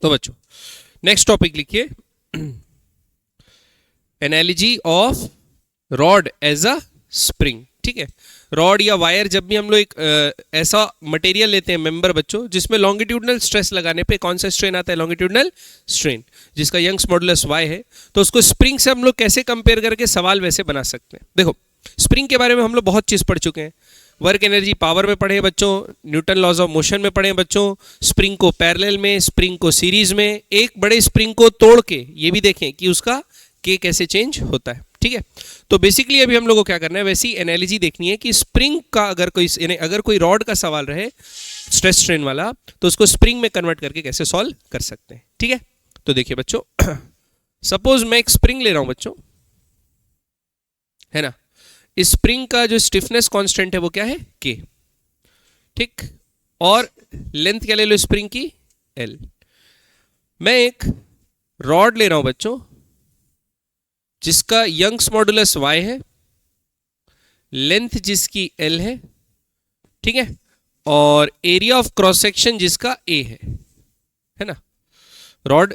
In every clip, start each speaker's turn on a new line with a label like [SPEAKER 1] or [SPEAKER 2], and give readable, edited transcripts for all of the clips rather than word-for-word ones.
[SPEAKER 1] तो बच्चों next topic लिखिए, analogy of rod as a spring. ठीक है, रॉड या वायर, जब भी हम लोग एक ऐसा मटेरियल लेते हैं मेंबर बच्चों जिसमें लॉन्गिट्यूडनल स्ट्रेस लगाने पे कौन सा स्ट्रेन आता है, लॉन्गिट्यूडनल स्ट्रेन, जिसका यंग्स मॉडुलस y है, तो उसको स्प्रिंग से हम लोग कैसे कंपेयर करके सवाल वैसे बना सकते हैं। देखो स्प्रिंग के बारे में हम लोग बहुत चीज़ पढ़ चुके हैं, वर्क एनर्जी पावर में पढ़े बच्चों, न्यूटन लॉज ऑफ मोशन में पढ़े बच्चों, स्प्रिंग को पैरेलल में, स्प्रिंग को सीरीज में, एक बड़े स्प्रिंग को तोड़ के ये भी देखें कि उसका के कैसे चेंज होता है। ठीक है, तो बेसिकली अभी हम लोग को क्या करना है, वैसी एनालिजी देखनी है कि स्प्रिंग का अगर कोई रॉड का सवाल रहे स्ट्रेस स्ट्रेन वाला, तो उसको स्प्रिंग में कन्वर्ट करके कैसे सॉल्व कर सकते हैं। ठीक है, तो देखिए बच्चों, सपोज मैं एक स्प्रिंग ले रहा हूं बच्चों, है ना, इस स्प्रिंग का जो स्टिफनेस कांस्टेंट है वो क्या है, के। ठीक, और लेंथ क्या ले लो स्प्रिंग की, एल। मैं एक रॉड ले रहा हूं बच्चों जिसका यंग्स मॉडुलस y है, लेंथ जिसकी l है, ठीक है, और एरिया ऑफ क्रॉस सेक्शन जिसका a है ना। रॉड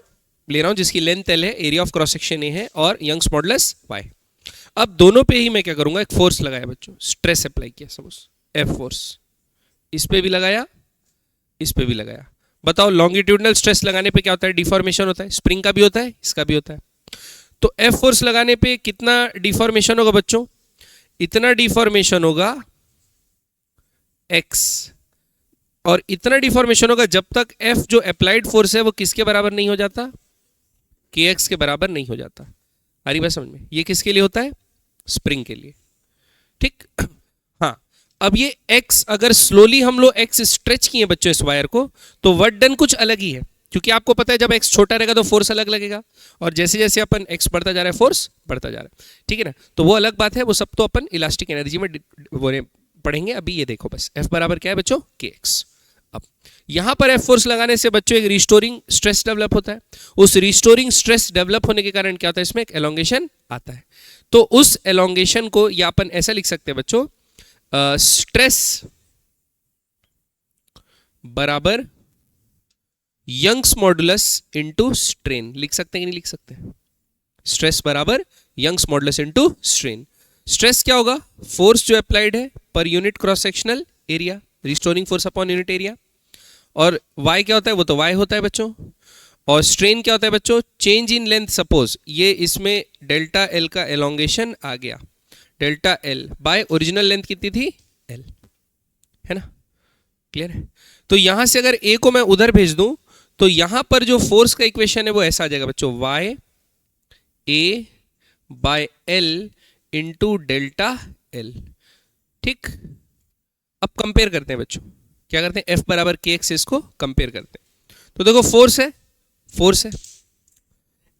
[SPEAKER 1] ले रहा हूं जिसकी लेंथ l है, area of cross section a है और यंग्स मॉडुलस y। अब दोनों पे ही मैं क्या करूंगा, एक फोर्स लगाया बच्चों, स्ट्रेस अप्लाई किया, सपोज F फोर्स, इस पे भी लगाया, इस पे भी लगाया। बताओ लॉन्गिट्यूडनल स्ट्रेस लगाने पे क्या होता है, डिफॉर्मेशन होता है, स्प्रिंग का भी होता है, इसका भी होता है। तो F फोर्स लगाने पे कितना डिफॉर्मेशन होगा बच्चों, इतना डिफॉर्मेशन होगा x, और इतना डिफॉर्मेशन होगा जब तक F जो अप्लाइड फोर्स है वो किसके बराबर नहीं हो जाता, kx के बराबर नहीं हो जाता। आ रही बात समझ में, ये किसके लिए होता है, स्प्रिंग के लिए। ठीक, हाँ, अब ये x अगर स्लोली हम लोग x स्ट्रेच किए बच्चों इस वायर को, तो वर्क डन कुछ अलग ही है, क्योंकि आपको पता है जब x छोटा रहेगा तो फोर्स अलग लगेगा, और जैसे जैसे अपन x बढ़ता जा रहा है फोर्स बढ़ता जा रहा है। ठीक है ना, तो वो अलग बात है, वो सब तो अपन इलास्टिक एनर्जी में वो पढ़ेंगे। अभी ये देखो बस F बराबर क्या है बच्चों, kx। अब यहां पर F फोर्स लगाने से बच्चों एक रिस्टोरिंग स्ट्रेस डेवलप होता है, उस रिस्टोरिंग स्ट्रेस डेवलप होने के कारण क्या होता है, इसमें एक एलोंगेशन आता है। तो उस एलोंगेशन को या अपन ऐसा लिख सकते हैं बच्चों, स्ट्रेस बराबर यंग्स मॉडुलस इनटू स्ट्रेन, लिख सकते हैं कि नहीं लिख सकते, स्ट्रेस बराबर Young's modulus into strain. Stress क्या होगा, फोर्स जो अप्लाइड है पर unit cross sectional area, restoring force upon unit area, और y क्या होता है, वो तो y होता है बच्चों, और स्ट्रेन क्या होता है बच्चों, चेंज इन लेंथ। सपोज ये इसमें डेल्टा एल का एलोंगेशन आ गया, delta L by original length कितनी थी, एल, है ना, क्लियर है। तो यहां से अगर a को मैं उधर भेज दूं तो यहां पर जो फोर्स का इक्वेशन है वो ऐसा आ जाएगा बच्चों, y a by l into delta L. ठीक, अब कंपेयर करते हैं बच्चों, क्या करते हैं, F बराबर kx, इसको कंपेयर करते हैं। तो देखो फोर्स है, फोर्स है,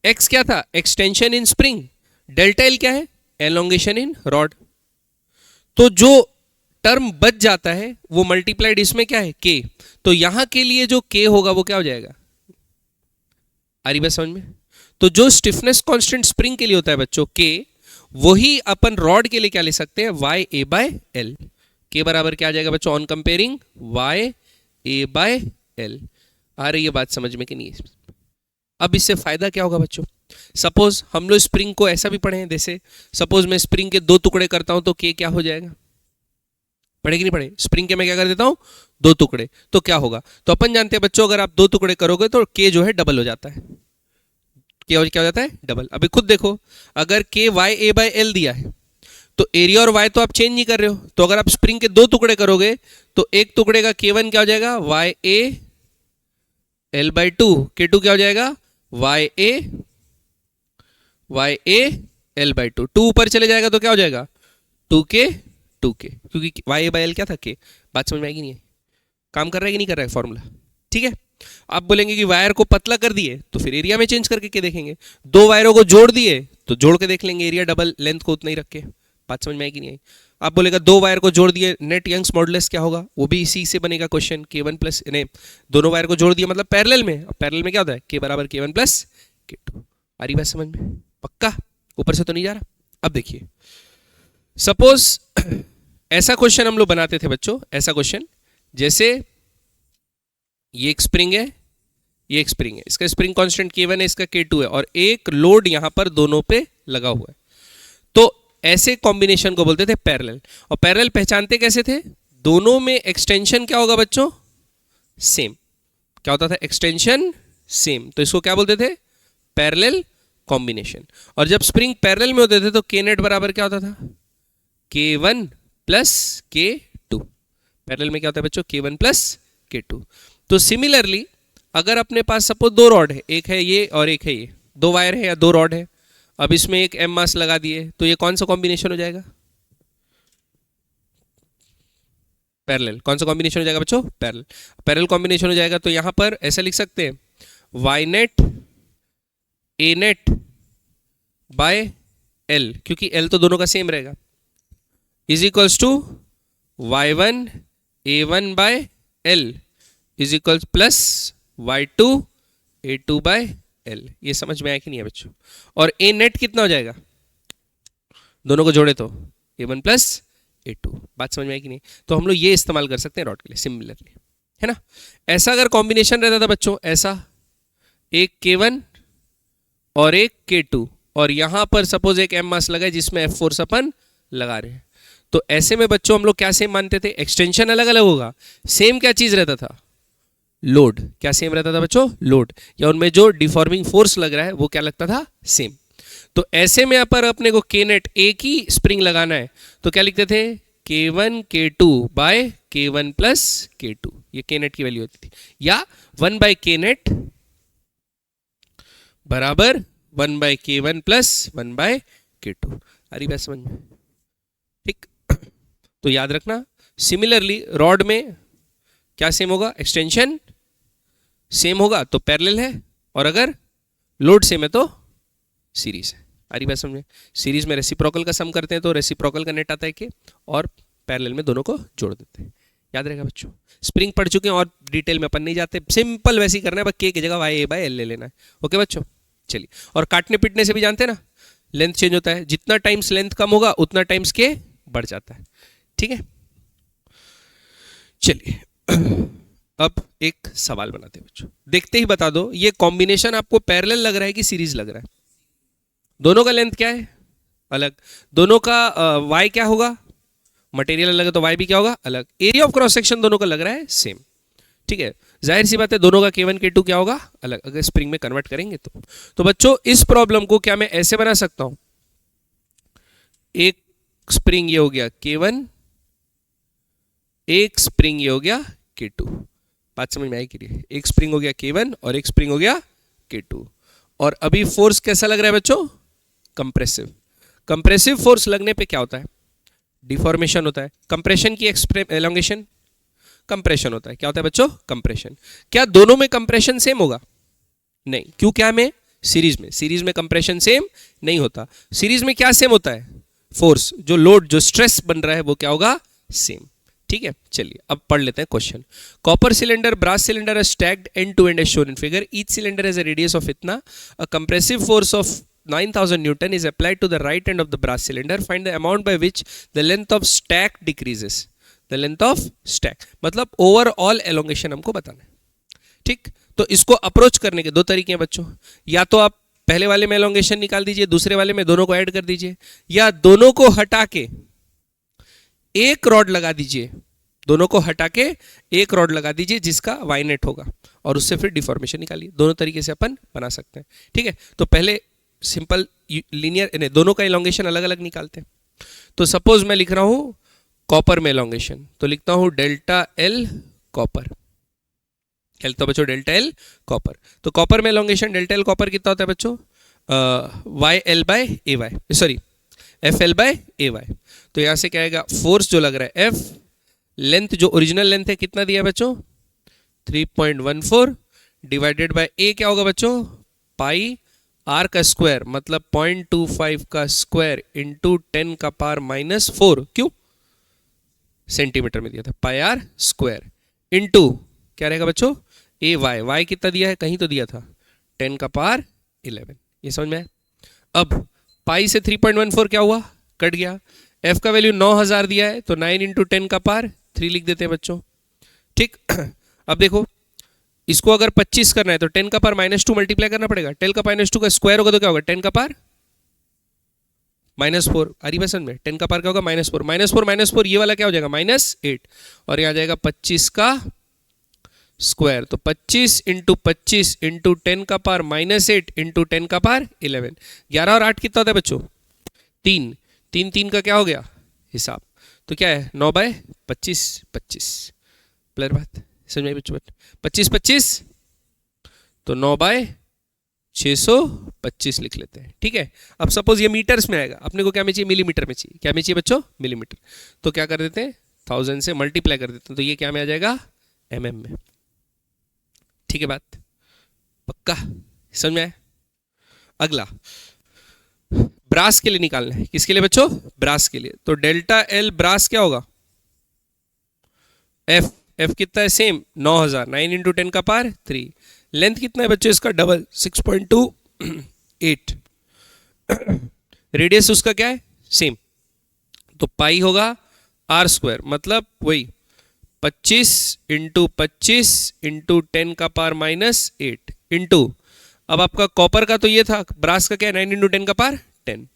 [SPEAKER 1] x क्या था, extension in spring, delta L क्या है, एलोंगेशन इन रॉड। तो जो टर्म बच जाता है वो मल्टीप्लाइड इसमें क्या है, k। तो यहां के लिए जो k होगा वो क्या हो जाएगा, आ रही बात समझ में। तो जो स्टिफनेस कांस्टेंट स्प्रिंग के लिए होता है बच्चों k, वही अपन रॉड के लिए क्या ले सकते हैं, y a by l। k बराबर क्या आ जाएगा बच्चों, on comparing y a by l। आ रही है बात समझ में कि नहीं। अब इससे फायदा क्या होगा बच्चों, सपोज हम लोग स्प्रिंग को ऐसा भी पढ़े हैं, जैसे सपोज मैं स्प्रिंग के 2 टुकड़े करता हूं तो k क्या हो जाएगा, पढ़े कि नहीं पढ़े, स्प्रिंग के मैं क्या कर देता हूं 2 टुकड़े, तो क्या होगा, तो अपन जानते हैं बच्चों अगर आप 2 टुकड़े करोगे तो k जो है डबल हो जाता है, क्या हो जाता है, डबल। अभी खुद देखो, अगर k y a by l दिया है तो एरिया और y तो आप चेंज नहीं कर रहे हो, तो अगर आप स्प्रिंग के 2 टुकड़े करोगे तो एक टुकड़े का k1 क्या हो जाएगा, y a l by 2, k2 क्या हो जाएगा, y a l बाई 2, 2 ऊपर चले जाएगा तो क्या हो जाएगा, 2k, क्योंकि y a बाई l क्या था, k। बात समझ में आएगी नहीं है, काम कर रहा है कि नहीं कर रहा है फॉर्मूला। ठीक है, आप बोलेंगे कि वायर को पतला कर दिए तो फिर एरिया में चेंज करके के देखेंगे, 2 वायरों को जोड़ दिए तो जोड़ के देख लेंगे एरिया डबल, लेंथ को उतना ही रख के। बात समझ में आएगी नहीं आई। आप बोलेगा 2 वायर को जोड़ दिए, नेट यंग्स मॉडुलस क्या होगा, वो भी इसी से बनेगा क्वेश्चन, k1 प्लस, दोनों वायर को जोड़ दिया मतलब पैरेलल में, पैरेलल में क्या होता है, k बराबर k1 प्लस k2। आ रही बात समझ में, पक्का, ऊपर से तो नहीं जा रहा। अब देखिए सपोज ऐसा क्वेश्चन हम लोग बनाते थे बच्चों, ऐसा क्वेश्चन, जैसे ये एक स्प्रिंग है, ये एक स्प्रिंग है, इसका स्प्रिंग कांस्टेंट K1 है, इसका K2 है, और एक लोड यहां पर दोनों पे लगा हुआ है। तो ऐसे कॉम्बिनेशन को बोलते थे पैरेलल। और पैरेलल पहचानते कैसे थे? दोनों में एक्सटेंशन क्या होगा बच्चों? सेम। क्या होता था? Extension same. तो इसको क्या बोलते थे? Parallel combination. और जब स्प्रिंग पैरेलल में होते थे तो K नेट बराबर क्या होता था? K1 plus K2। पैरेलल में क्या होता है बच्चों? K1 plus K2। तो सिमिलरली अगर अपने पास सपोज दो रॉड है, एक है ये और एक है ये, दो वायर है या दो रॉड है, अब इसमें एक M मास लगा दिए, तो ये कौन सा कॉम्बिनेशन हो जाएगा? पैरेलल। कौन सा कॉम्बिनेशन हो जाएगा बच्चों? पैरेलल। पैरेलल कॉम्बिनेशन हो जाएगा तो यहां पर ऐसा लिख सकते हैं Y net A net by L, क्योंकि L तो दोनों का सेम रहेगा, is equals to Y1 A1 by L is equals plus Y2 A2 by L। ये समझ में आया कि नहीं है बच्चों? और A नेट कितना हो जाएगा? दोनों को जोड़े तो A1 प्लस A2। बात समझ में आई कि नहीं? तो हम लोग ये इस्तेमाल कर सकते हैं रॉड के लिए सिमिलरली, है ना। ऐसा अगर कॉम्बिनेशन रहता था बच्चों, ऐसा एक K1 और एक K2, और यहां पर सपोज एक M मास लगा है जिसमें F4 अपन लगा रहे हैं, तो ऐसे में बच्चों हम लोग क्या सेम मानते थे? एक्सटेंशन अलग अलग होगा, सेम क्या चीज रहता था? लोड। क्या सेम रहता था बच्चों? लोड। या उनमें जो डिफॉर्मिंग फोर्स लग रहा है वो क्या लगता था? सेम। तो ऐसे में पर अपने को K नेट एक ही स्प्रिंग लगाना है तो क्या लिखते थे? K1 K2 bye K1 plus K2। ये K नेट की वैल्यू होती थी। या 1 बाय K नेट बराबर 1 bye K1 plus 1 bye K2। आ रही बात समझ में? ठीक। तो याद रखना, सिमिलरली रॉड में क्या सेम होगा? एक्सटेंशन सेम होगा तो पैरेलल है, और अगर लोड सेम है तो सीरीज है। आ रही बात समझ में? सीरीज में रेसिप्रोकल का सम करते हैं तो रेसिप्रोकल का नेट आता है के, और पैरेलल में दोनों को जोड़ देते हैं। याद रहेगा बच्चों? स्प्रिंग पढ़ चुके हैं और डिटेल में अपन नहीं जाते, सिंपल वैसे ही करना है, बस K की जगह Y A बाय L ले लेना है। ओके बच्चों, चलिए। और काटने पीटने से भी जानते हैं ना, लेंथ चेंज होता है, जितना टाइम्स लेंथ कम होगा उतना टाइम्स K बढ़ जाता है। ठीक है, चलिए अब एक सवाल बनाते हैं बच्चों, देखते ही बता दो ये कॉम्बिनेशन आपको पैरेलल लग रहा है कि सीरीज लग रहा है? दोनों का लेंथ क्या है? अलग। दोनों का y क्या होगा? मटेरियल अलग है तो y भी क्या होगा? अलग। एरिया ऑफ क्रॉस सेक्शन दोनों का लग रहा है सेम। ठीक है, जाहिर सी बात है दोनों का K1 K2 क्या होगा? अलग, अगर स्प्रिंग में कन्वर्ट करेंगे तो बच्चों इस प्रॉब्लम को क्या मैं ऐसे बना सकता हूं? एक स्प्रिंग ये हो गया K1, एक स्प्रिंग ये हो गया K2। बात समझ में आई कि नहीं? एक स्प्रिंग हो गया K1 और एक स्प्रिंग हो गया K2। और अभी फोर्स कैसा लग रहा है बच्चों? कंप्रेसिव। कंप्रेसिव फोर्स लगने पे क्या होता है? डिफॉर्मेशन होता है। कंप्रेशन की एलोंगेशन कंप्रेशन होता है। क्या होता है बच्चों? कंप्रेशन। क्या दोनों में कंप्रेशन सेम होगा? नहीं। क्यों? क्या में? सीरीज में। सीरीज में कंप्रेशन सेम नहीं होता। सीरीज में क्या सेम होता है? फोर्स, जो लोड, जो स्ट्रेस बन रहा है वो क्या होगा? सेम। ठीक है, चलिए अब पढ़ लेते हैं question. Copper cylinder, brass cylinder are stacked end to end as shown in figure. Each cylinder has a radius of इतना। A compressive force of 9000 Newton is applied to the right end of the brass cylinder. Find the amount by which the length of stack decreases. The length of stack मतलब overall elongation हमको बताना है। ठीक, तो इसको approach करने के दो तरीके हैं बच्चों। या तो आप पहले वाले में elongation निकाल दीजिए, दूसरे वाले में दोनों को ऐड कर दीजिए, या दोनों को हटा के एक रॉड लगा दीजिए। दोनों को हटा के एक रॉड लगा दीजिए जिसका y नेट होगा, और उससे फिर डिफॉर्मेशन निकालिए। दोनों तरीके से अपन बना सकते हैं। ठीक है, तो पहले सिंपल लीनियर, दोनों का एलोंगेशन अलग अलग निकालते हैं। तो सपोज मैं लिख रहा हूं कॉपर में एलोंगेशन, तो लिखता हूं डेल्टा एल कॉपर। क्या लिखता हूं बच्चों? Delta L copper. तो कॉपर में एलोंगेशन डेल्टा एल कॉपर कितना होता है बच्चों? Y L by A Y, sorry F L by A Y. तो यहां से क्या आएगा? फोर्स जो लग रहा है एफ, लेंथ जो ओरिजिनल लेंथ है कितना दिया बच्चों? 3.14 डिवाइडेड बाय ए क्या होगा बच्चों? पाई आर का स्क्वायर, मतलब 0.25 का स्क्वायर इंटू 10 का पावर -4। क्यों? सेंटीमीटर में दिया था, पाई आर स्क्वायर इंटू क्या रहेगा बच्चों? ए वाई। वाई कितना दिया है? कहीं तो दिया था 10 का पावर 11। ये समझ में आया? अब पाई से 3.14 क्या हुआ? कट गया। एफ का वैल्यू 9000 दिया है तो 9 इंटू 10 का पावर 3 लिख देते हैं बच्चों। ठीक, अब देखो इसको अगर 25 करना है तो 10 का पावर -2 मल्टीप्लाई करना पड़ेगा। 10 का पावर -2 का स्क्वायर होगा तो क्या होगा, 10 का पावर -4। अरिबसन में 10 का पावर क्या होगा, -4 -4 ये वाला क्या हो जाएगा, -8, और यहाँ जाएगा 25 का स्क्वायर। तो 25 इंटू 25 इंटू 10 का पावर -8 इंटू 10 का पावर 11। 11 और 8 कितना होता है बच्चों, 3। 3 का क्या हो गया हिसाब, तो क्या है 9/25 25। क्लियर बात, समझ में बच्चों, 25 25 तो 9/625 लिख लेते हैं। ठीक है, अब सपोज ये मीटर्स में आएगा, अपने को क्या में चाहिए, मिलीमीटर में चाहिए। क्या में चाहिए बच्चों, मिलीमीटर। तो क्या कर देते हैं, 1000 से मल्टीप्लाई कर देते हैं, तो ये क्या में आ जाएगा, mm में। ठीक है बात, पक्का समझ में आया। अगला ब्रास के लिए निकालना है, किसके लिए बच्चों, ब्रास के लिए। तो डेल्टा एल ब्रास क्या होगा, एफ कितना है, सेम 9000, 9 इंटू 10 का पावर 3। लेंथ कितना है बच्चों इसका, डबल 6.28। रेडियस उसका क्या है, सेम, तो पाई होगा r², मतलब वही 25 इंटू 25 इंटू 10 का पावर -8 इंटू, अब आपका कॉपर का तो ये था, ब्रास का क्या है, 9 इंटू 10 का पावर 10।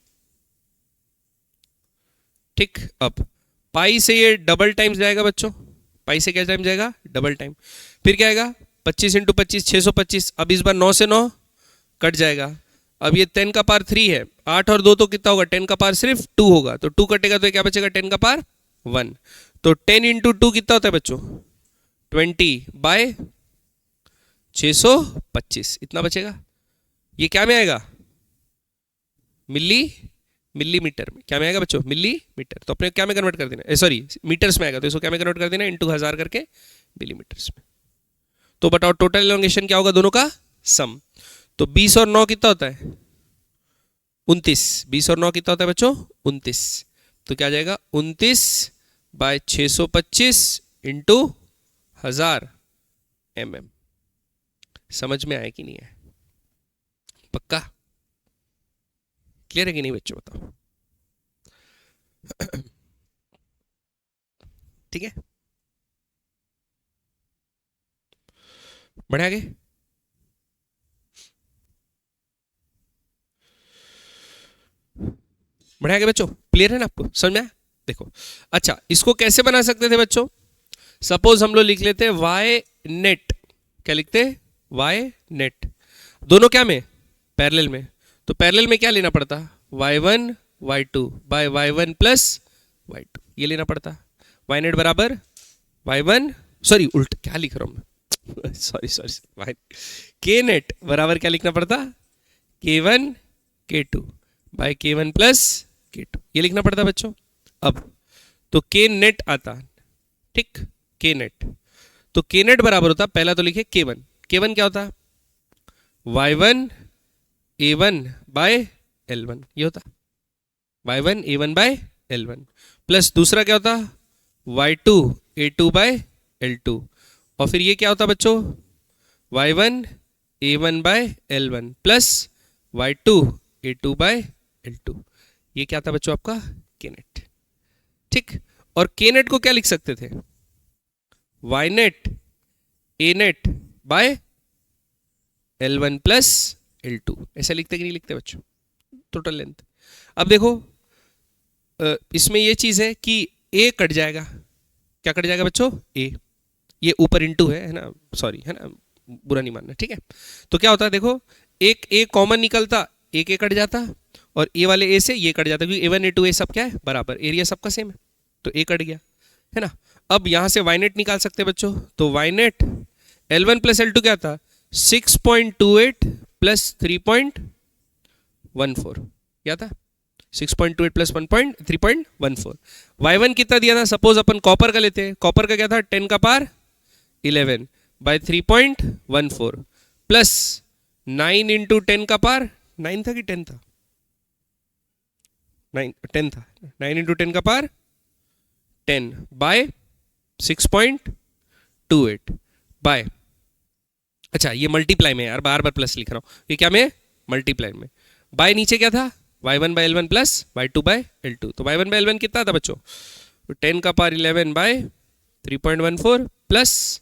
[SPEAKER 1] ठीक, अब पाई से ये डबल टाइम्स जाएगा बच्चों, पाई से क्या टाइम जाएगा, डबल टाइम। फिर क्या आएगा, 25 इंटू 25 625। अब इस बार 9 से 9 कट जाएगा। अब ये 10 का पावर 3 है, 8 और 2 तो कितना होगा, 10 का पावर सिर्फ 2 होगा, तो 2 कटेगा तो क्या बचेगा, 10 का पावर 1। तो 10 इंटू 2 कितना होता है बच्चों, 20/625, इतना बचेगा। ये क्या में आएगा, मिलीमीटर में। क्या में आएगा बच्चों, मिलीमीटर। तो अपने क्या में कन्वर्ट कर देना, सॉरी मीटर्स में आएगा, तो इसको क्या में कन्वर्ट कर देना, इंटू 1000 करके मिलीमीटर्स में। तो बताओ टोटल एलोंगेशन क्या होगा दोनों का सम। तो 20 और 9 कितना होता है, 29। 20 और 9 कितना होता है बच्चों, 29। तो क्या जाएगा, 29/625 इंटू 1000 mm। समझ में आया कि नहीं है, पक्का क्लियर है कि नहीं बच्चों, बताओ। ठीक है, बढ़े आगे। बढ़े आगे बच्चों, क्लियर है ना आपको, समझ में आया। देखो अच्छा, इसको कैसे बना सकते थे बच्चों, सपोज हम लोग लिख लेते हैं y नेट। क्या लिखते हैं, y नेट। दोनों क्या में, पैरेलल में। तो पैरेलल में क्या लेना पड़ता, y1 y2 bye y1 plus y2, ये लेना पड़ता। y नेट बराबर y1, सॉरी उल्टा क्या लिख रहा हूं मैं, सॉरी k नेट बराबर क्या लिखना पड़ता, k1 k2 bye k1 plus k2, ये लिखना पड़ता बच्चों। अब तो k नेट आता, ठीक, k नेट। तो k नेट बराबर होता, पहला तो लिखे k1। k1 क्या होता, y1 a1 बाय l1, ये होता y1 a1 bye l1, plus दूसरा क्या होता y2 a2 बाय l2, और फिर ये क्या होता बच्चों, y1 a1 bye l1 plus y2 a2 bye l2, ये क्या था बच्चों आपका k नेट। ठीक, और k नेट को क्या लिख सकते थे, y net a net by l1 plus l2, ऐसा लिखते कि नहीं लिखते बच्चों, टोटल लेंथ। अब देखो इसमें ये चीज है कि a कट जाएगा, क्या कट जाएगा बच्चों, a, ये ऊपर इंटू है ना, सॉरी है ना, बुरा नहीं मानना, ठीक है। तो क्या होता है देखो, एक a कॉमन निकलता, एक a कट जाता, और a वाले a से ये कट जाता, क्योंकि a1 a2 a सब क्या है बराबर, एरिया सबका सेम है, तो a कट गया, है ना। अब यहां से y नेट निकाल सकते हैं बच्चों, तो y net l1 plus l2 क्या था, 6.28 प्लस 3.14, क्या था 6.28 प्लस 3.14। y1 कितना दिया था, सपोज अपन कॉपर का लेते हैं, कॉपर का क्या था 10 का पावर 11 बाय 3.14 प्लस 9 इंटू 10 का पावर 9 था कि 10 था, 10 था, 9 इंटू 10 का पावर 10 बाय 6.28 बाय, अच्छा ये मल्टीप्लाई में यार, बार बार प्लस लिख रहा हूं, ये क्या में मल्टीप्लाई में, बाय नीचे क्या था y1 bye l1 plus y2 bye l2। तो y1 बाय l1 कितना था बच्चों, 10 का पावर 11 बाय 3.14 प्लस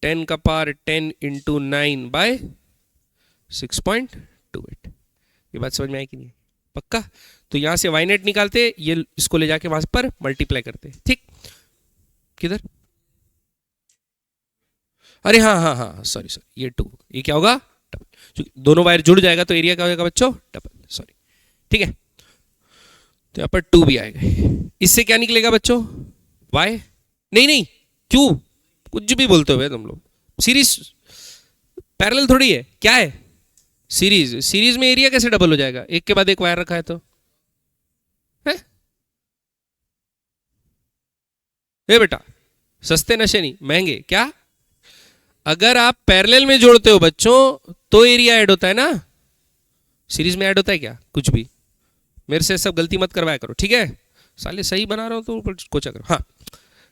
[SPEAKER 1] 10 का पावर 10 इंटू 9 बाय 6.28। ये बात समझ में आई कि नहीं? पक्का? तो यहां से वाई नेट निकालते, ये इसको ले जाके वहां पर मल्टीप्लाई करते। ठीक, किधर? अरे हाँ हाँ हाँ, सॉरी सॉरी, ये 2, ये क्या होगा? डबल। क्योंकि दोनों वायर जुड़ जाएगा तो एरिया क्या हो जाएगा बच्चों? डबल। सॉरी, ठीक है। तो यहां पर 2 भी आएगा। इससे क्या निकलेगा बच्चों? वाई। नहीं नहीं, क्यों कुछ भी बोलते हुए तुम लोग? सीरीज पैरेलल थोड़ी है, क्या है? सीरीज। सीरीज में एरिया कैसे डबल हो जाएगा? एक के बाद एक वायर रखा है तो है? ए बेटा, सस्ते नशे नहीं, महंगे। क्या? अगर आप पैरेलल में जोड़ते हो बच्चों तो एरिया ऐड होता है ना, सीरीज में ऐड होता है क्या कुछ भी? मेरे से सब गलती मत करवाया करो, ठीक है? साले सही बना रहा हूं तो कोचा करो। हाँ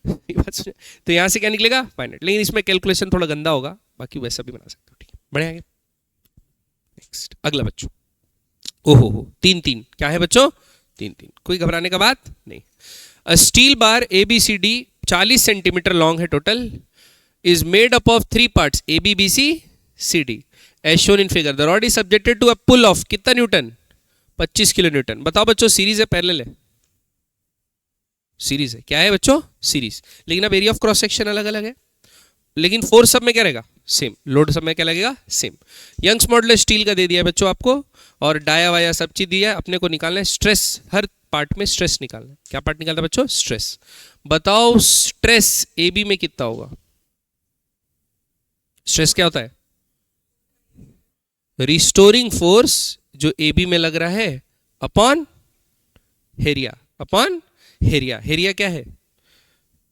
[SPEAKER 1] तो यहां से क्या निकलेगा? फाइनल। लेकिन इसमें कैलकुलेशन थोड़ा गंदा होगा, बाकी वैसा भी बना सकते हो, ठीक है? बढ़िया आगे। नेक्स्ट, अगला बच्चों। ओहो हो, 3-3 क्या है बच्चों? 3-3। कोई घबराने का बात नहीं। A steel bar ABCD 40 centimetre long है total, is made up of 3 parts A, B, B, C, C, D as shown in figure. The rod is subjected to a pull of कितना न्यूटन? 25 kilo Newton. बताओ बच्चों, series है parallel है? Series है। क्या है बच्चों? सीरीज। लेकिन अब एरिया ऑफ क्रॉस सेक्शन अलग अलग है, लेकिन फोर्स सब में क्या रहेगा? सेम। लोड सब में क्या लगेगा? सेम। यंग्स मॉडुलस स्टील का दे दिया है बच्चों आपको, और डाया वाया सब चीज दिया है। अपने को निकालना है स्ट्रेस, हर पार्ट में स्ट्रेस निकालना है। क्या पार्ट निकालना है बच्चों? स्ट्रेस। बताओ स्ट्रेस AB में कितना होगा? स्ट्रेस क्या होता है? रिस्टोरिंग फोर्स जो AB में लग रहा है अपॉन हेरिया, अपॉन हेरिया। हेरिया क्या है?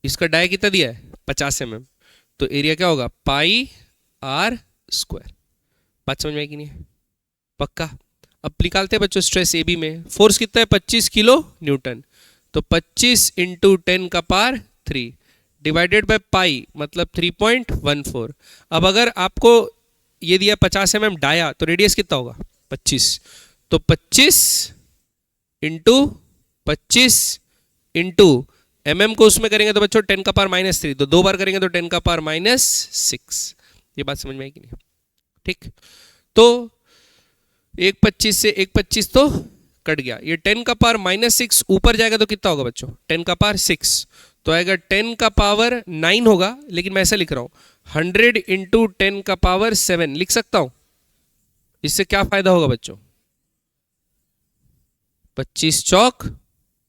[SPEAKER 1] इसका डाया कितना दिया है? 50 mm। तो एरिया क्या होगा? पाई R स्क्वायर। बात समझ में आई कि नहीं? पक्का? अब निकालते हैं बच्चों स्ट्रेस AB में। फोर्स कितना है? 25 किलो न्यूटन। तो 25 इंटू 10 का पावर 3 डिवाइडेड बाय पाई, मतलब 3.14। अब अगर आपको ये दिया 50 mm डाया, तो रेडियस कितना होगा? 25। तो 25 इंटू 25 इंटू mm को उसमें करेंगे तो बच्चों 10 का पावर -3, तो 2 बार करेंगे तो 10 का पावर -6। ये बात समझ में आई कि नहीं? ठीक, तो 1.25 से 1.25 तो कट गया। ये 10 का पावर -6 ऊपर जाएगा तो कितना होगा बच्चों? 10 का पावर 6। तो आएगा 10 का पावर 9 होगा, लेकिन मैं ऐसा लिख रहा हूं 100 इंटू 10 का पावर 7 लिख सकता हूं। इससे क्या फायदा होगा बच्चों? 25 चौक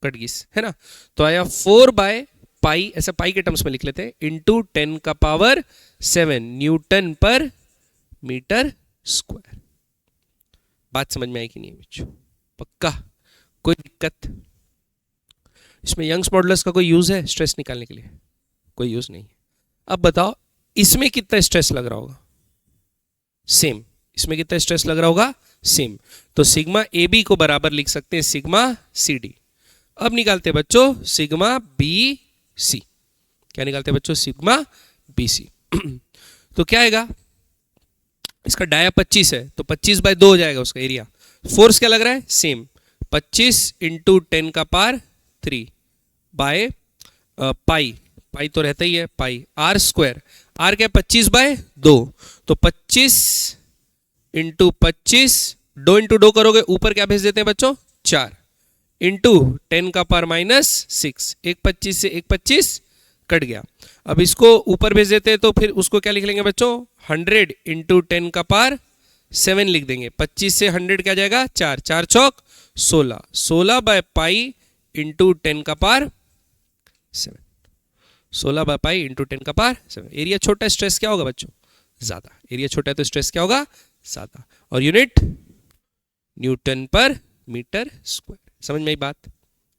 [SPEAKER 1] कट गई, है ना? तो आया 4 बाय पाई, ऐसा पाई के टर्म्स में लिख लेते हैं, इंटू 10 का power 7 Newton per metre square. बात समझ में आई कि नहीं बच्चों? पक्का? कोई दिक्कत? इसमें यंग्स मॉडुलस का कोई यूज है स्ट्रेस निकालने के लिए? कोई यूज नहीं। अब बताओ इसमें कितना स्ट्रेस लग रहा होगा? सेम। इसमें कितना स्ट्रेस लग रहा होगा? सेम। तो सिग्मा AB को बराबर लिख सकते हैं सिग्मा CD। अब निकालते हैं बच्चों सिग्मा BC। क्या निकालते हैं बच्चों? Sigma BC। तो क्या आएगा? इसका डाया 25 है, तो 25/2 हो जाएगा उसका एरिया। फोर्स क्या लग रहा है? सेम। 25 इंटू 10 का पावर 3 बाय पाई, पाई तो रहता ही है, पाई R स्क्वायर। R क्या? 25/2। तो 25 इंटू 25, 2 इंटू 2 करोगे, ऊपर क्या भेज देते हैं बच्चों? 4 इंटू 10 का पावर -6। 1.25 से 1.25 कट गया। अब इसको ऊपर भेज देते हैं तो फिर उसको क्या लिख लेंगे बच्चों? 100 इंटू 10 का पावर 7 लिख देंगे। 25 से 100 क्या जाएगा? 4, 4 चौक 16, 16 बाय पाई इंटू 10 का पावर 7, 16 बाय पाई इंटू 10 का पावर 7। एरिया छोटा है, स्ट्रेस क्या होगा बच्चों? ज्यादा। एरिया छोटा है तो स्ट्रेस क्या होगा? ज्यादा। और unit Newton per metre square. समझ में आई बात?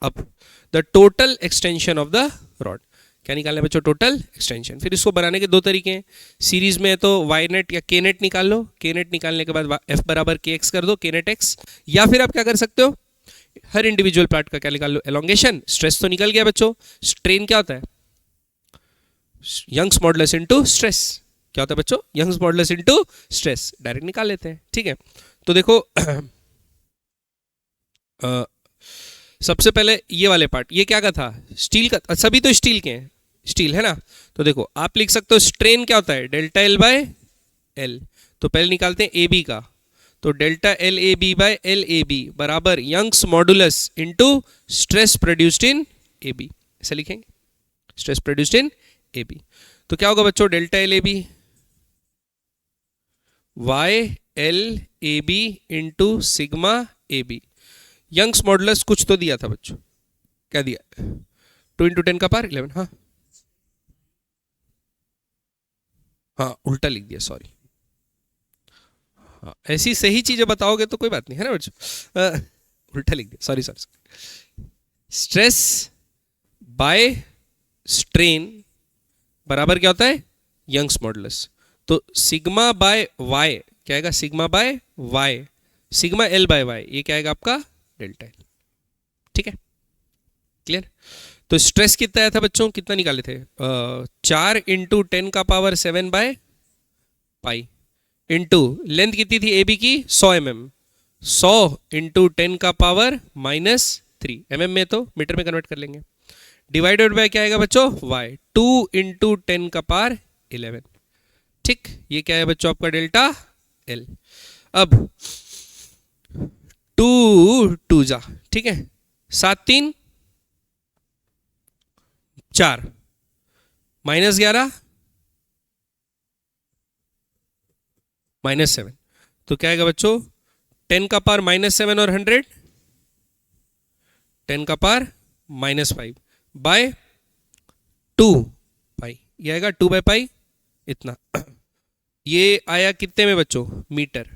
[SPEAKER 1] अब the total extension of the rod. क्या निकालना है बच्चों? Total extension. फिर इसको बनाने के दो तरीके हैं। सीरीज में है तो वाई नेट या के नेट निकाल लो। के नेट निकालने के बाद F बराबर KX कर दो, के नेट एक्स। या फिर आप क्या कर सकते हो? हर इंडिविजुअल पार्ट का क्या निकाल लो? एलोंगेशन। स्ट्रेस तो निकल गया बच्चों। स्ट्रेन क्या होता है? Young's modulus into stress. क्या होता है बच्चों? Young's modulus into stress. Direct निकाल लेते हैं, ठीक है? तो देखो सबसे पहले ये वाले पार्ट, ये क्या का था? स्टील का। सभी तो स्टील के हैं, स्टील है ना। तो देखो आप लिख सकते हो स्ट्रेन क्या होता है, डेल्टा एल बाय एल। तो पहले निकालते हैं ए बी का, तो delta L A B by L A B बराबर Young's modulus into stress produced in A B, ऐसा लिखेंगे, stress produced in A B. तो क्या होगा बच्चों, delta L A B by L A B into sigma A B. Young's modulus कुछ तो दिया था बच्चों, क्या दिया, 2 × 10 का पावर 11। हाँ हाँ उल्टा लिख दिया, सॉरी। हाँ ऐसी सही चीजें बताओगे तो कोई बात नहीं है ना बच्चों, उल्टा लिख दिया, sorry sorry. Stress by strain बराबर क्या होता है, यंग्स मॉडुलस। तो सिग्मा बाय वाई क्या आएगा, sigma by Y, sigma L by Y, ये क्या आएगा आपका डेल्टा एल। ठीक है, क्लियर। तो स्ट्रेस कितना आया था बच्चों, कितना निकाले थे, 4 × 10 का power 7 by pi, into length कितनी थी ए बी की 100 mm, 100 × 10 का पावर -3 mm में तो मीटर में कन्वर्ट कर लेंगे, डिवाइडेड बाय क्या आएगा बच्चों y, 2 × 10 का पावर 11। ठीक, ये क्या है बच्चों आपका डेल्टा एल। अब 2 जा, ठीक है, 7 3 4 -11 -7, तो क्या आएगा बच्चों 10 का पावर -7 और 100, 10 का पावर -5 बाय 2 पाई, ये आएगा 2 बाय पाई इतना। ये आया कितने में बच्चों, मीटर,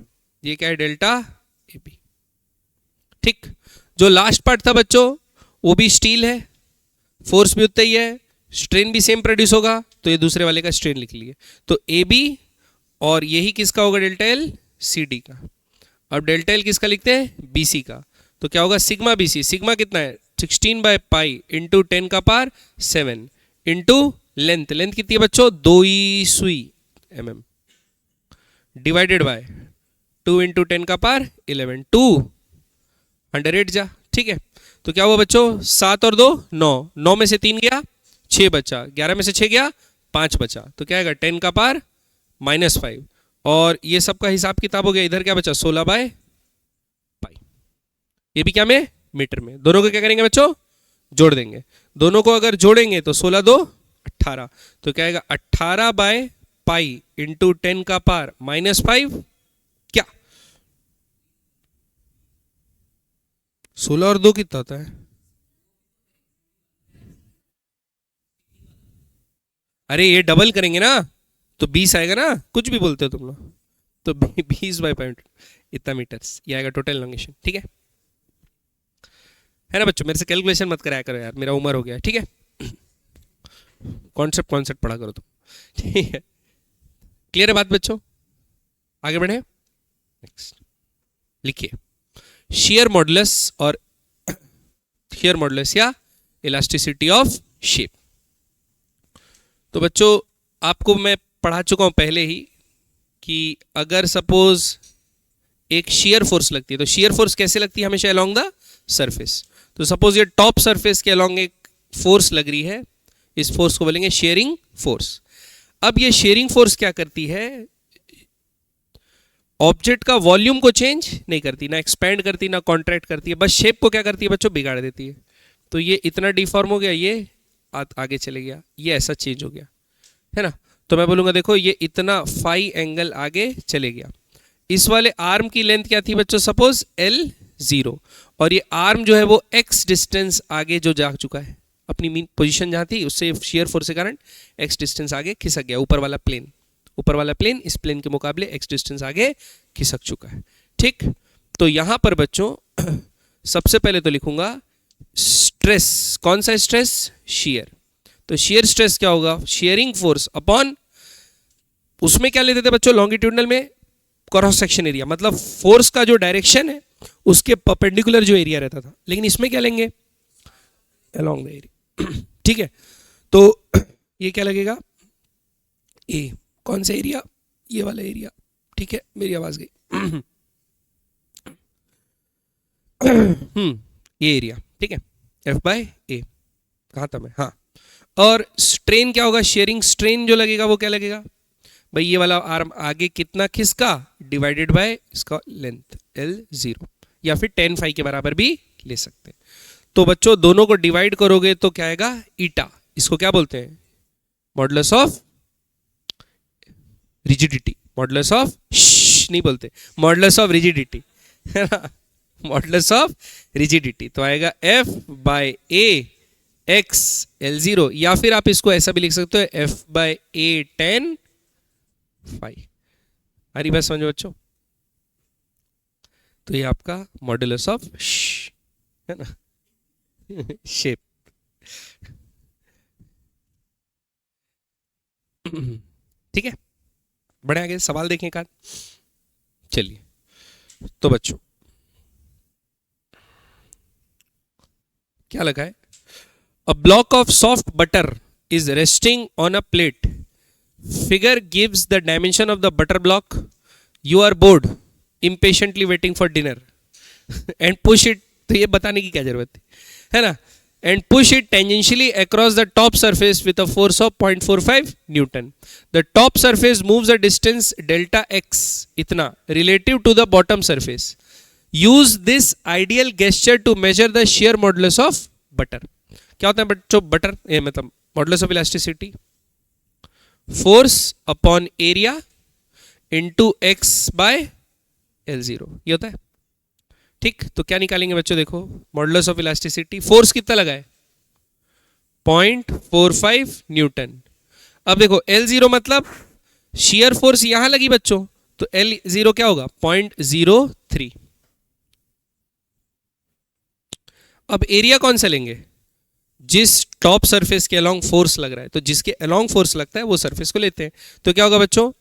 [SPEAKER 1] ये क्या है डेल्टा ए बी। ठीक, जो लास्ट पार्ट था बच्चों वो भी स्टील है, फोर्स भी उतना ही है, स्ट्रेन भी सेम प्रोड्यूस होगा, तो ये दूसरे वाले का स्ट्रेन लिख लिए। तो ए बी और यही किसका होगा डेल्टा एल, सी डी का। अब डेल्टा एल किसका लिखते हैं, बी सी का। तो क्या होगा सिग्मा बी सी, सिग्मा कितना है 16 बाय पाई इंटू 10 का पावर 7 इंटू लेंथ, लेंथ कितनी है बच्चों 2 सुई mm, डिवाइडेड बाय 2 × 10 का पावर 11, 2 108 जा। ठीक है, तो क्या हुआ बच्चों 7 और 2 9, 9 में से 3 गया 6 बचा, 11 में से 6 गया 5 बचा, तो क्या आएगा 10 का पावर -5, और ये सब का हिसाब किताब हो गया, इधर क्या बचा 16 बाय पाई, ये भी क्या में मीटर में। दोनों को क्या करेंगे बच्चों, जोड़ देंगे, दोनों को अगर जोड़ेंगे तो 16 2 18, तो क्या आएगा 18 बाय पाई इंटू 10 का पावर -5, क्या 16 और 2 कितना होता है, अरे ये डबल करेंगे ना तो 20 आएगा ना, कुछ भी बोलते हो तुम लोग, तो 20 बाय पॉइंट इतना मीटर्स, ये आएगा टोटल एलोंगेशन। ठीक है ना बच्चों, मेरे से कैलकुलेशन मत कराया करो यार, मेरा उम्र हो गया है। ठीक है, कॉन्सेप्ट पढ़ा करो तुम, ठीक है, क्लियर है बात बच्चों, आगे बढ़े। नेक्स्ट लिखिए शियर मॉडुलस और शियर मॉडुलस या इलास्टिसिटी ऑफ शेप। तो बच्चों आपको मैं पढ़ा चुका हूं पहले ही कि अगर सपोज एक शियर फोर्स लगती है, तो शियर फोर्स कैसे लगती है, हमेशा अलोंग द सरफेस। तो सपोज ये टॉप सरफेस के अलोंग एक फोर्स लग रही है, इस फोर्स को बोलेंगे शेयरिंग फोर्स। अब ये शेयरिंग फोर्स क्या करती है, ऑब्जेक्ट का वॉल्यूम को चेंज नहीं करती, ना एक्सपैंड करती ना कॉन्ट्रैक्ट करती है, बस शेप को क्या करती है बच्चों, बिगाड़ देती है। तो ये इतना डिफॉर्म हो गया, ये आगे चले गया, ये ऐसा चेंज हो गया, है ना। तो मैं बोलूंगा देखो ये इतना फाई एंगल आगे चले गया। इस वाले आर्म की लेंथ क्या थी बच्चों, सपोज L0, और ये आर्म जो है वो x डिस्टेंस आगे जो जा चुका है, अपनी मीन पोजीशन जहां थी उससे शेयर फोर्स के कारण x डिस्टेंस आगे खिसक गया, ऊपर वाला प्लेन इस प्लेन के मुकाबले x डिस्टेंस आगे खिसक चुका है। ठीक, तो यहां पर बच्चों सबसे पहले तो लिखूंगा स्ट्रेस, कौन सा स्ट्रेस, शियर। तो शियर स्ट्रेस क्या होगा, शेयरिंग फोर्स अपॉन, उसमें क्या लेते थे बच्चों लॉन्गिट्यूडनल में क्रॉस सेक्शन एरिया, मतलब फोर्स का जो डायरेक्शन है उसके परपेंडिकुलर जो एरिया रहता था, लेकिन इसमें क्या लेंगे अलोंग द एरिया। ठीक है, तो ये क्या लगेगा ए, कौन सा एरिया, ये वाला एरिया। ठीक है, मेरी आवाज गई। ये एरिया, ठीक है, F/A, कहाँ था मैं, हाँ। और स्ट्रेन क्या होगा, शेयरिंग स्ट्रेन जो लगेगा वो क्या लगेगा भाई, ये वाला आर्म आगे कितना खिसका डिवाइडेड बाय इसका लेंथ L0, या फिर 10 फाई के बराबर भी ले सकते हैं। तो बच्चों दोनों को डिवाइड करोगे तो क्या आएगा ईटा, इसको क्या बोलते हैं modulus of rigidity, modulus of नहीं बोलते, मॉडुलस ऑफ रिजिडिटी है ना, मॉडुलस ऑफ रिजिडिटी। तो आएगा F bye A x L0, या फिर आप इसको ऐसा भी लिख सकते हो F बाय A 10 फाई। आ रही बात समझो बच्चों, तो ये आपका मॉडुलस ऑफ है ना शेप। ठीक है, बढ़े आगे सवाल देखें एक आध। चलिए तो बच्चों क्या लगा है, a block of soft butter is resting on a plate, figure gives the dimension of the butter block, you are bored impatiently waiting for dinner and push it, तो ये बताने की क्या जरूरत है ना, and push it tangentially across the top surface with a force of 0.45 Newton. The top surface moves a distance delta x इतना relative to the bottom surface. Use this ideal gesture to measure the shear modulus of butter. क्या होता है बच्चों butter, ये मतलब modulus of elasticity, force upon area into x by L0 ये होता है। ठीक, तो क्या निकालेंगे बच्चों, देखो मॉडुलस ऑफ इलास्टिसिटी, फोर्स कितना लगा है 0.45 न्यूटन। अब देखो L0 मतलब शियर फोर्स यहां लगी बच्चों, तो L0 क्या होगा 0.03। अब एरिया कौन सा लेंगे, जिस टॉप सरफेस के अलोंग फोर्स लग रहा है, तो जिसके अलोंग फोर्स लगता है वो सरफेस को लेते हैं। तो क्या होगा बच्चों,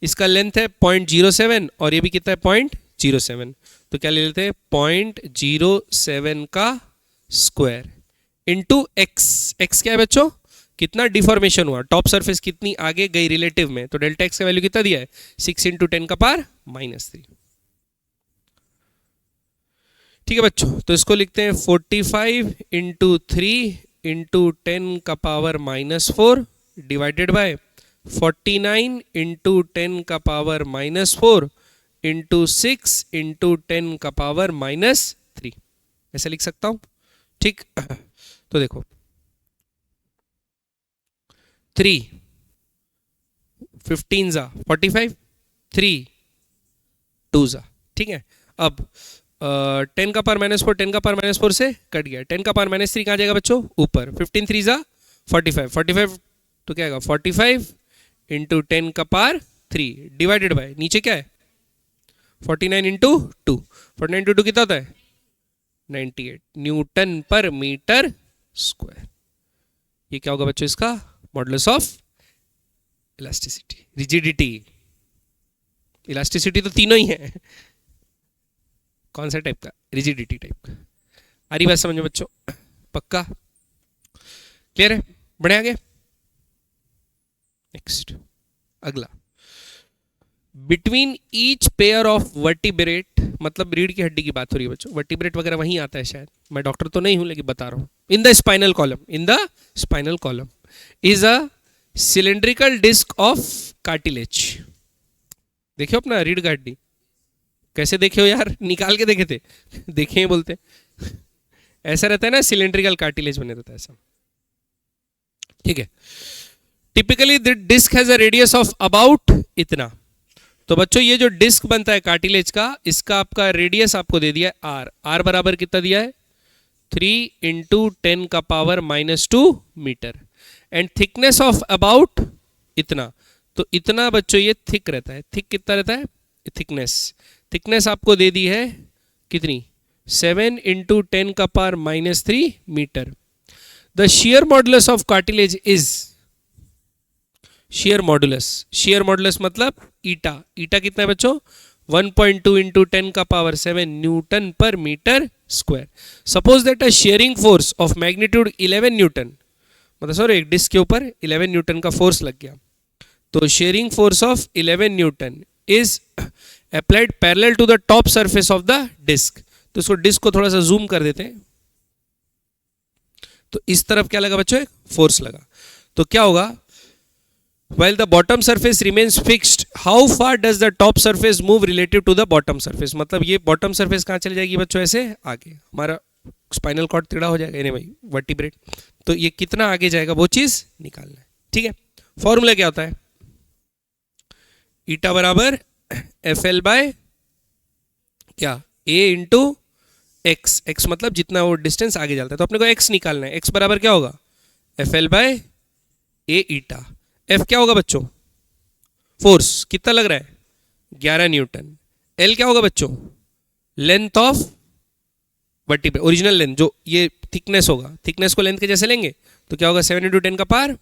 [SPEAKER 1] इसका लेंथ है 0.07 और ये भी कितना है 0.07, तो क्या ले लेते हैं 0.07 का स्क्वायर इंटू एक्स। एक्स क्या है बच्चों, कितना डिफॉर्मेशन हुआ, टॉप सरफेस कितनी आगे गई रिलेटिव में, तो डेल्टा एक्स का वैल्यू कितना दिया है 6 × 10⁻⁻3। ठीक है बच्चों, तो इसको लिखते हैं 45 × 3 × 10⁻⁻4 डिवाइडेड बाय 49 × 10⁻⁻4 × 6 × 10⁻⁻3, ऐसा लिख सकता हूं। ठीक, तो देखो 3 15 जा 45, 3 2 जा, ठीक है। अब 10⁻⁻4 10⁻⁻4 से कट गया, 10⁻⁻3 कहाँ जाएगा बच्चों ऊपर, 15 3 जा 45, 45 तो क्या आएगा 45 × 10⁻³ डिवाइडेड बाय नीचे क्या है 49 × 2, 49 × 2 कितना होता है 98 न्यूटन पर मीटर स्क्वायर। ये क्या होगा बच्चों इसका modulus of elasticity. Rigidity elasticity तो तीनों ही है, कौन सा टाइप का, रिजिडिटी टाइप का। आ रही बात समझो बच्चों, पक्का क्लियर है, बढ़े आगे। नेक्स्ट अगला, between each pair of vertebrate, मतलब रीढ़ की हड्डी की बात हो रही है बच्चों, वर्टिब्रेट वगैरह वहीं आता है शायद, मैं डॉक्टर तो नहीं हूं लेकिन बता रहा हूं। In the spinal column, in the spinal column is a cylindrical disc of cartilage. देखियो अपना रीढ़ का हड्डी, कैसे देखे हो यार, निकाल के देखे थे देखे बोलते ऐसा रहता है ना, सिलेंड्रिकल कार्टिलेज बने रहता है ऐसा, ठीक है। Typically the disc has a radius of about इतना, तो बच्चों ये जो डिस्क बनता है कार्टिलेज का, इसका आपका रेडियस आपको दे दिया है आर, आर बराबर कितना दिया है 3 × 10⁻⁻2 metre, and thickness of about इतना, तो इतना बच्चों ये थिक रहता है। थिक कितना रहता है, थिकनेस, थिकनेस आपको दे दी है कितनी 7 × 10⁻³ metre. The shear modulus of cartilage is, shear modulus, shear modulus मतलब ईटा, ईटा कितना है बच्चों 1.2 × 10⁻7 newton per metre square. Suppose that a shearing force of magnitude 11 newton, मतलब सॉरी एक डिस्क के ऊपर 11 न्यूटन का फोर्स लग गया, तो shearing force of 11 newton is applied parallel to the top surface of the disc. तो इसको डिस्क को थोड़ा सा जूम कर देते हैं, तो इस तरफ क्या लगा बच्चों एक फोर्स लगा, तो क्या होगा, while the bottom surface remains fixed, how far does the top surface move relative to the bottom surface? मतलब ये bottom surface कहाँ चली जाएगी बच्चों, ऐसे आगे, हमारा स्पाइनल कॉर्ड टेढ़ा हो जाएगा, नहीं भाई वर्टिब्रेट, तो ये कितना आगे जाएगा वो चीज निकालना है, ठीक है। फॉर्मूला क्या होता है, ईटा बराबर एफ एल बाय क्या, ए इंटू एक्स, एक्स मतलब जितना वो डिस्टेंस आगे जाता है, तो अपने को एक्स निकालना है, एक्स बराबर क्या होगा, F L by A eta. F क्या होगा बच्चों, फोर्स कितना लग रहा है, 11 न्यूटन। एल क्या होगा बच्चों, length of vertebrate, original length, जो ये थिकनेस होगा, थिकनेस को लेंथ के जैसे लेंगे तो क्या होगा, 7 × 10 का पावर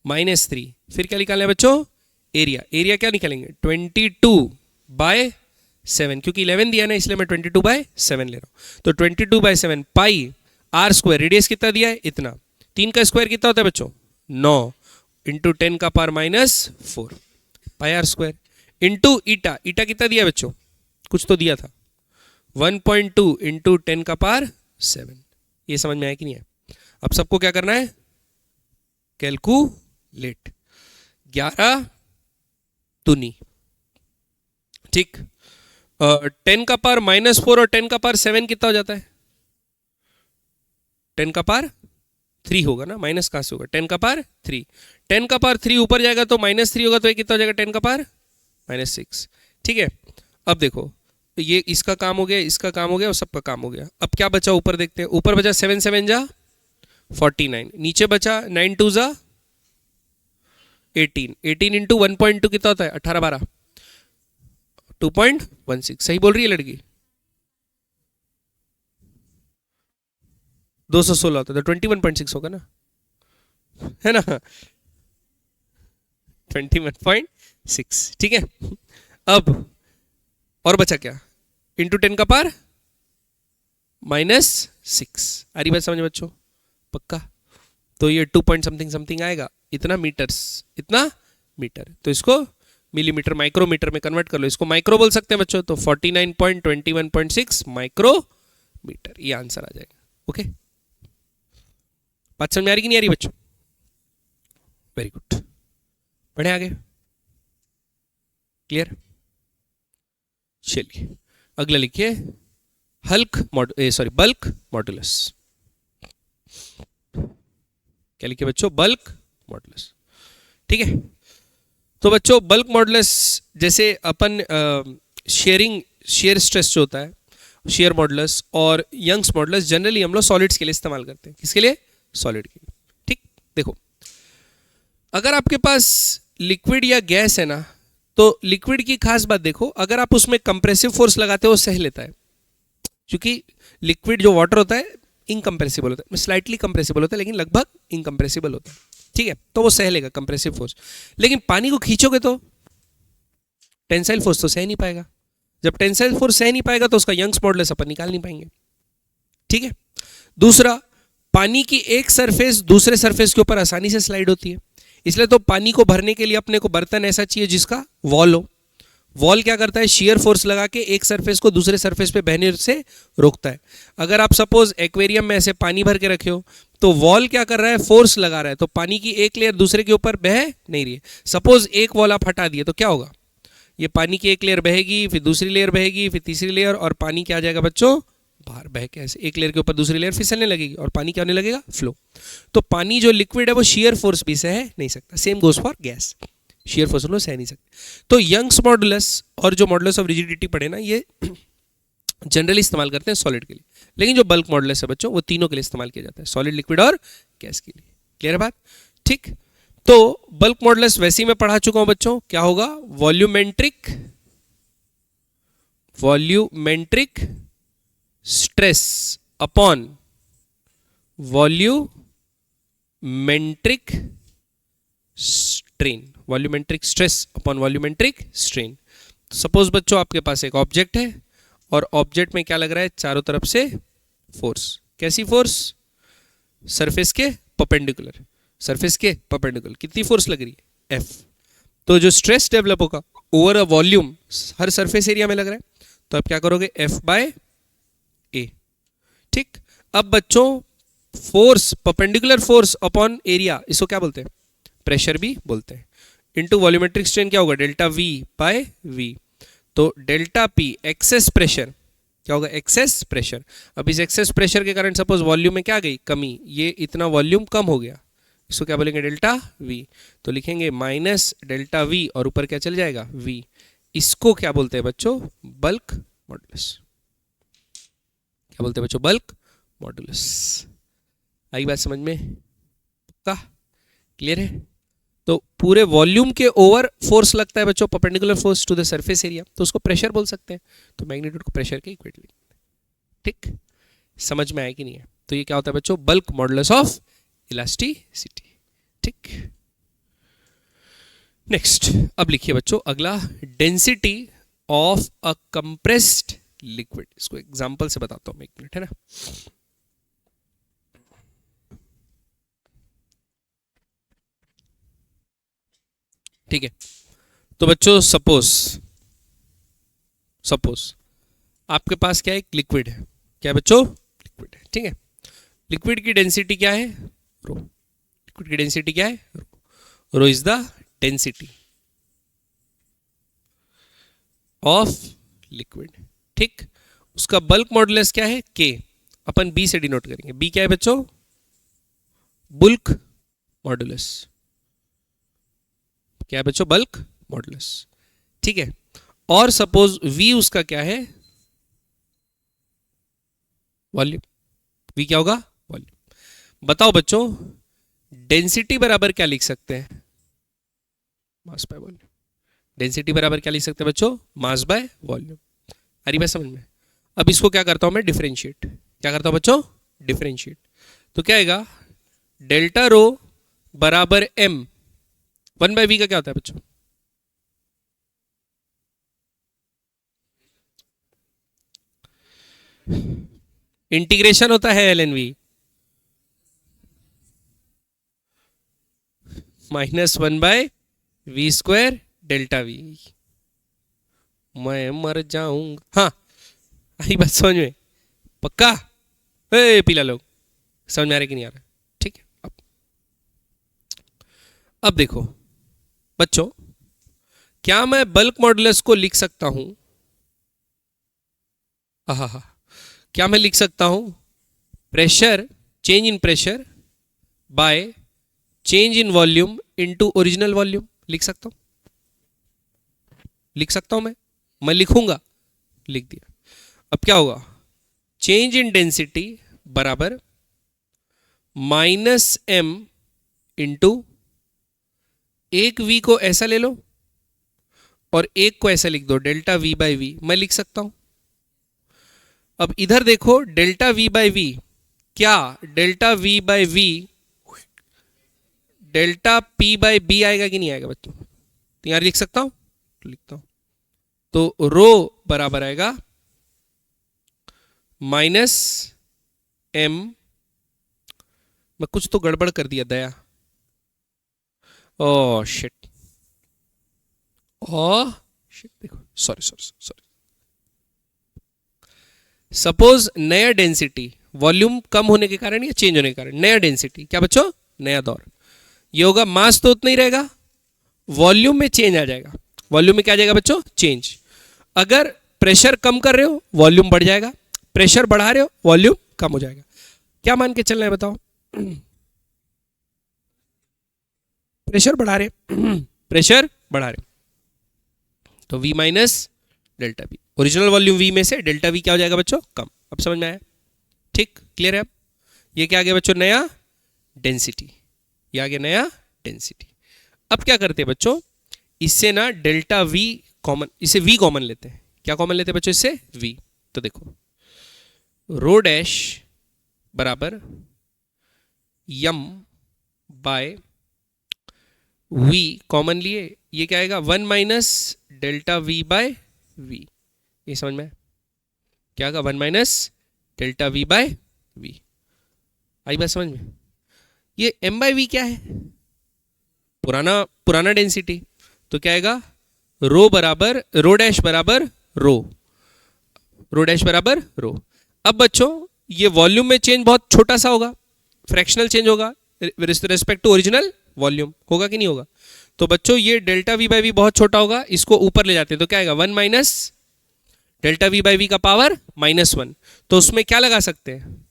[SPEAKER 1] -3। फिर क्या निकालना है बच्चों, एरिया, एरिया क्या निकालेंगे, 22/7, क्योंकि 11 दिया ना इसलिए मैं 22/7 ले रहा हूं, तो 22/7 पाई आर स्क्वायर, रेडियस कितना दिया है इतना, 3 का स्क्वायर कितना होता है बच्चों, 9 इंटू 10 का power -4 pi R square into eta, eta कितना दिया बच्चों, कुछ तो दिया था, 1.2 इंटू 10 का पावर 7। ये समझ में आया कि नहीं है। अब सबको क्या करना है, कैलकुलेट, 11 दूनी, ठीक, 10 का पावर -4 और 10 का पावर 7 कितना हो जाता है, 10 का पावर 3 होगा ना, माइनस कहां से होगा, 10 का पावर 3, 10 का पावर 3 ऊपर जाएगा तो -3 होगा, तो ये कितना हो जाएगा, 10 का पावर -6, ठीक है। अब देखो ये इसका काम हो गया, इसका काम हो गया और सबका काम हो गया। अब क्या बचा ऊपर देखते हैं, ऊपर बचा 7 7 जा 49, नीचे बचा 9 2 जा 18, 18 इंटू 1.2 कितना होता है, 18 12 2.16, सही बोल रही है लड़की, 216 होता है तो 21.6 होगा ना, है ना, 21.6, ठीक है। अब और बचा क्या, इंटू 10 का पावर -6, आ रही बात समझ बच्चों, पक्का, तो ये 2 पॉइंट समथिंग समथिंग आएगा, इतना मीटर्स, इतना मीटर, तो इसको मिलीमीटर माइक्रोमीटर में कन्वर्ट कर लो, इसको माइक्रो बोल सकते हैं बच्चों, तो 49.21.6 माइक्रोमीटर, ये आंसर आ जाएगा। ओके, बात समझ में आ रही कि नहीं आ रही बच्चों, वेरी गुड, बढ़े आगे, क्लियर। चलिए अगला लिखिए, बल्क मॉडुलस, क्या लिखिए बच्चों, बल्क मॉडुलस, ठीक है। तो बच्चों बल्क मॉडुलस, जैसे अपन शेयर स्ट्रेस जो होता है, शेयर मॉडुलस और यंग्स मॉडुलस जनरली हम लोग सॉलिड्स के लिए इस्तेमाल करते हैं, किसके लिए, सॉलिड के लिए, ठीक। देखो अगर आपके पास लिक्विड या गैस है ना, तो लिक्विड की खास बात देखो, अगर आप उसमें कंप्रेसिव फोर्स लगाते हो सह लेता है, क्योंकि लिक्विड जो वाटर होता है इनकम्प्रेसिबल होता है, स्लाइटली कंप्रेसिबल होता है लेकिन लगभग इनकम्प्रेसिबल होता है, ठीक है, तो वो सह लेगा कंप्रेसिव फोर्स। लेकिन पानी को खींचोगे तो टेंसाइल फोर्स तो सह नहीं पाएगा, जब टेंसाइल फोर्स सह नहीं पाएगा तो उसका यंग्स मॉडुलस अपन निकाल नहीं पाएंगे, ठीक है। दूसरा, पानी की एक सरफेस दूसरे सरफेस के ऊपर आसानी से स्लाइड होती है, इसलिए तो पानी को भरने के लिए अपने को बर्तन ऐसा चाहिए जिसका वॉल हो। वॉल क्या करता है, शेयर फोर्स लगा के एक सरफेस को दूसरे सरफेस पे बहने से रोकता है। अगर आप सपोज एक्वेरियम में ऐसे पानी भर के रखे हो तो वॉल क्या कर रहा है, फोर्स लगा रहा है, तो पानी की एक लेयर दूसरे के ऊपर बह नहीं रही है। सपोज एक वॉल आप हटा दिए तो क्या होगा, ये पानी की एक लेयर बहेगी, फिर दूसरी लेयर बहेगी, फिर तीसरी लेयर, और पानी क्या आ जाएगा बच्चों, बाहर बह के ऐसे एक लेयर के ऊपर दूसरी लेयर फिसलने लगेगी और पानी क्या होने लगेगा, फ्लो। तो पानी जो लिक्विड है वो शेयर फोर्स भी सह नहीं सकता, same goes for gas, shear force लोग सह नहीं सकते। तो यंग्स मॉडुलस और जो मॉडुलस ऑफ रिजिडिटी पढ़े ना, ये जनरली इस्तेमाल करते हैं सॉलिड के लिए, लेकिन जो बल्क मॉडुलस है बच्चों वो तीनों के लिए इस्तेमाल किया जाता है, सॉलिड, लिक्विड और गैस के लिए। क्लियर है बात, ठीक। तो बल्क मॉडुलस वैसे ही मैं पढ़ा चुका हूं बच्चों, क्या होगा, volumetric stress upon volumetric strain, volumetric stress upon volumetric strain. Suppose बच्चों आपके पास एक ऑब्जेक्ट है और ऑब्जेक्ट में क्या लग रहा है, चारों तरफ से फोर्स, कैसी फोर्स, सरफेस के परपेंडिकुलर, सरफेस के परपेंडिकुलर कितनी फोर्स लग रही है, F। तो जो स्ट्रेस डेवलप होगा over a volume, her surface area में लग रहा है, तो आप क्या करोगे, F/A, ठीक। अब बच्चों force, perpendicular force upon area, इसको क्या बोलते हैं? प्रेशर भी बोलते हैं। इनटू वॉल्यूमेट्रिक स्ट्रेन क्या होगा? Delta V by V. तो डेल्टा पी एक्सेस प्रेशर क्या होगा? Excess pressure. अब इस एक्सेस प्रेशर के कारण सपोज वॉल्यूम में क्या आ गई? कमी, ये इतना वॉल्यूम कम हो गया, इसको क्या बोलेंगे? Delta we. तो लिखेंगे माइनस डेल्टा वी और ऊपर क्या चल जाएगा? वी। इसको क्या बोलते हैं बच्चों? Bulk modulus. क्या बोलते हैं बच्चों? Bulk modulus. आई बात समझ में? पक्का? क्लियर है? तो पूरे वॉल्यूम के ओवर फोर्स लगता है बच्चों, perpendicular force to the surface area, तो उसको प्रेशर बोल सकते हैं। तो मैग्नीट्यूड को प्रेशर के इक्वल लिखते हैं। ठीक, समझ में आया कि नहीं है? तो ये क्या होता है बच्चों? Bulk modulus of elasticity. ठीक, नेक्स्ट अब लिखिए बच्चों अगला, density of a compressed liquid. इसको एग्जांपल से बताता हूं, एक मिनट, है ना। ठीक है, तो बच्चों सपोज आपके पास क्या है? एक लिक्विड है। क्या है बच्चों? लिक्विड है। ठीक है, लिक्विड की डेंसिटी क्या है? रो। लिक्विड की डेंसिटी क्या है? Rho. Rho is the density of liquid. ठीक, उसका बल्क मॉडुलस क्या है? के। अपन बी से डिनोट करेंगे। बी क्या है बच्चों? Bulk modulus. क्या है बच्चों? Bulk modulus. ठीक है, और सपोज वी उसका क्या है? वॉल्यूम। वी क्या होगा? वॉल्यूम। बताओ बच्चों, डेंसिटी बराबर क्या लिख सकते हैं? Mass by volume. डेंसिटी बराबर क्या लिख सकते हैं बच्चों? Mass by volume. आ रही बात समझ में? अब इसको क्या करता हूं मैं? डिफरेंशिएट। क्या करता हूं बच्चों? डिफरेंशिएट। तो क्या आएगा? डेल्टा रो बराबर एम। 1/v का क्या होता है बच्चों? इंटीग्रेशन होता है ln_v -1/v² डेल्टा वी। मैं मर जाऊंगा। हाँ, आई बात समझ में? पक्का? पीला लोग समझ में आ रहा है कि नहीं आ रहा? ठीक है, अब देखो बच्चों, क्या मैं बल्क मॉडुलस को लिख सकता हूं? हाँ, क्या मैं लिख सकता हूं? Pressure, change in pressure by change in volume into original volume. लिख सकता हूं? लिख सकता हूं मैं लिखूंगा, लिख दिया। अब क्या होगा? चेंज इन डेंसिटी बराबर -m इंटू एक v को ऐसा ले लो और एक को ऐसा लिख दो, डेल्टा v बाई वी। मैं लिख सकता हूं। अब इधर देखो, डेल्टा v बाई वी, क्या delta v by V delta p by B आएगा कि नहीं आएगा बच्चों? तो यहां लिख सकता हूं? तो लिखता हूं। तो रो बराबर आएगा -m। मैं कुछ तो गड़बड़ कर दिया दया। ओह शिट, देखो, सॉरी। सपोज नया डेंसिटी, वॉल्यूम कम होने के कारण या चेंज होने के कारण, नया डेंसिटी क्या बच्चों? नया दौर। ये होगा, मास तो उतना ही रहेगा, वॉल्यूम में चेंज आ जाएगा। वॉल्यूम में क्या आ जाएगा बच्चों? चेंज। अगर प्रेशर कम कर रहे हो, वॉल्यूम बढ़ जाएगा। प्रेशर बढ़ा रहे हो, वॉल्यूम कम हो जाएगा। क्या मान के चलना है बताओ? प्रेशर बढ़ा रहे प्रेशर बढ़ा रहे, तो v minus delta we. Original volume v में से डेल्टा v क्या हो जाएगा बच्चों? कम। अब समझ में आया? ठीक, क्लियर है? अब ये क्या आ गया बच्चों? नया डेंसिटी। ये आ गया नया डेंसिटी। अब क्या करते हैं बच्चों? इससे ना डेल्टा v कॉमन, इसे v कॉमन लेते हैं। क्या कॉमन लेते हैं बच्चों इससे? v। तो देखो, रो डैश बराबर यम बाय v कॉमन लिए, ये क्या आएगा? 1 minus delta v by V. ये समझ में? क्या आएगा? 1 minus delta v by V. आई बात समझ में? ये m बाय वी क्या है? पुराना डेंसिटी। तो क्या आएगा? रो बराबर, रो डैश बराबर रो, रो डैश बराबर रो। अब बच्चों, ये वॉल्यूम में चेंज बहुत छोटा सा होगा, फ्रैक्शनल चेंज होगा with respect to original volume, होगा कि नहीं होगा? तो बच्चों ये डेल्टा वी बाई वी बहुत छोटा होगा, इसको ऊपर ले जाते हैं तो क्या आएगा 1 minus delta V by V का पावर -1। तो उसमें क्या लगा सकते हैं?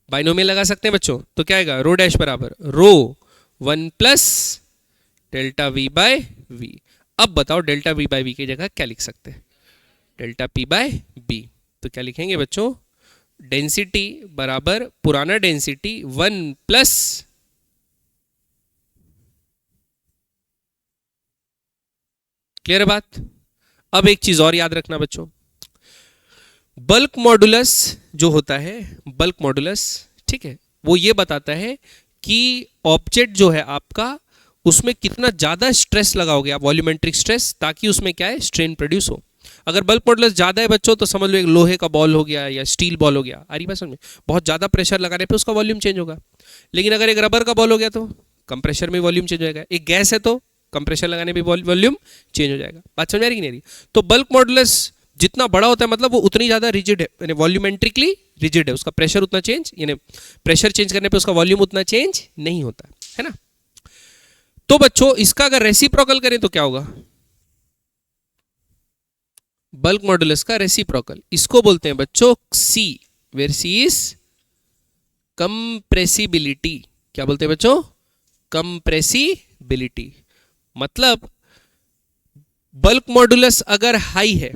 [SPEAKER 1] बाइनोमियल लगा सकते हैं बच्चों। तो क्या आएगा रो डैश बराबर rho 1 plus delta V by V. अब बताओ डेल्टा वी बाय वी की जगह क्या लिख सकते हैं? Delta P by B. तो क्या लिखेंगे बच्चों? डेंसिटी बराबर पुराना डेंसिटी 1 प्लस क्लियर बात। अब एक चीज और याद रखना बच्चों, बल्क मॉडुलस जो होता है, बल्क मॉडुलस, ठीक है, वो ये बताता है कि ऑब्जेक्ट जो है आपका उसमें कितना ज्यादा स्ट्रेस लगाओगे आप, वॉल्यूमेट्रिक स्ट्रेस, ताकि उसमें क्या है स्ट्रेन प्रोड्यूस हो। अगर बल्क मॉडुलस ज्यादा है बच्चों तो समझ लो एक लोहे का बॉल हो गया या स्टील बॉल हो गया, आ रही बात समझ में? बहुत ज्यादा प्रेशर लगाने पे उसका वॉल्यूम चेंज होगा। लेकिन अगर एक रबर का बॉल हो गया तो कम प्रेशर में वॉल्यूम चेंज हो जाएगा। एक गैस है तो कम प्रेशर लगाने पे वॉल्यूम चेंज हो जाएगा। बात समझ आ रही कि नहीं आ रही? तो बल्क मॉडुलस जितना बड़ा होता है मतलब वो उतनी ज्यादा रिजिड है, यानी वॉल्यूमेट्रिकली रिजिड है, उसका प्रेशर उतना चेंज, यानी प्रेशर चेंज करने पे उसका वॉल्यूम उतना चेंज नहीं होता है ना। तो बच्चों इसका अगर रेसिप्रोकल करें तो क्या होगा? बल्क मॉडुलस का रेसिप्रोकल, इसको बोलते हैं बच्चों सी, वेयर सी इज कंप्रेसिबिलिटी। क्या बोलते हैं बच्चों? कंप्रेसिबिलिटी। मतलब बल्क मॉडुलस अगर हाई है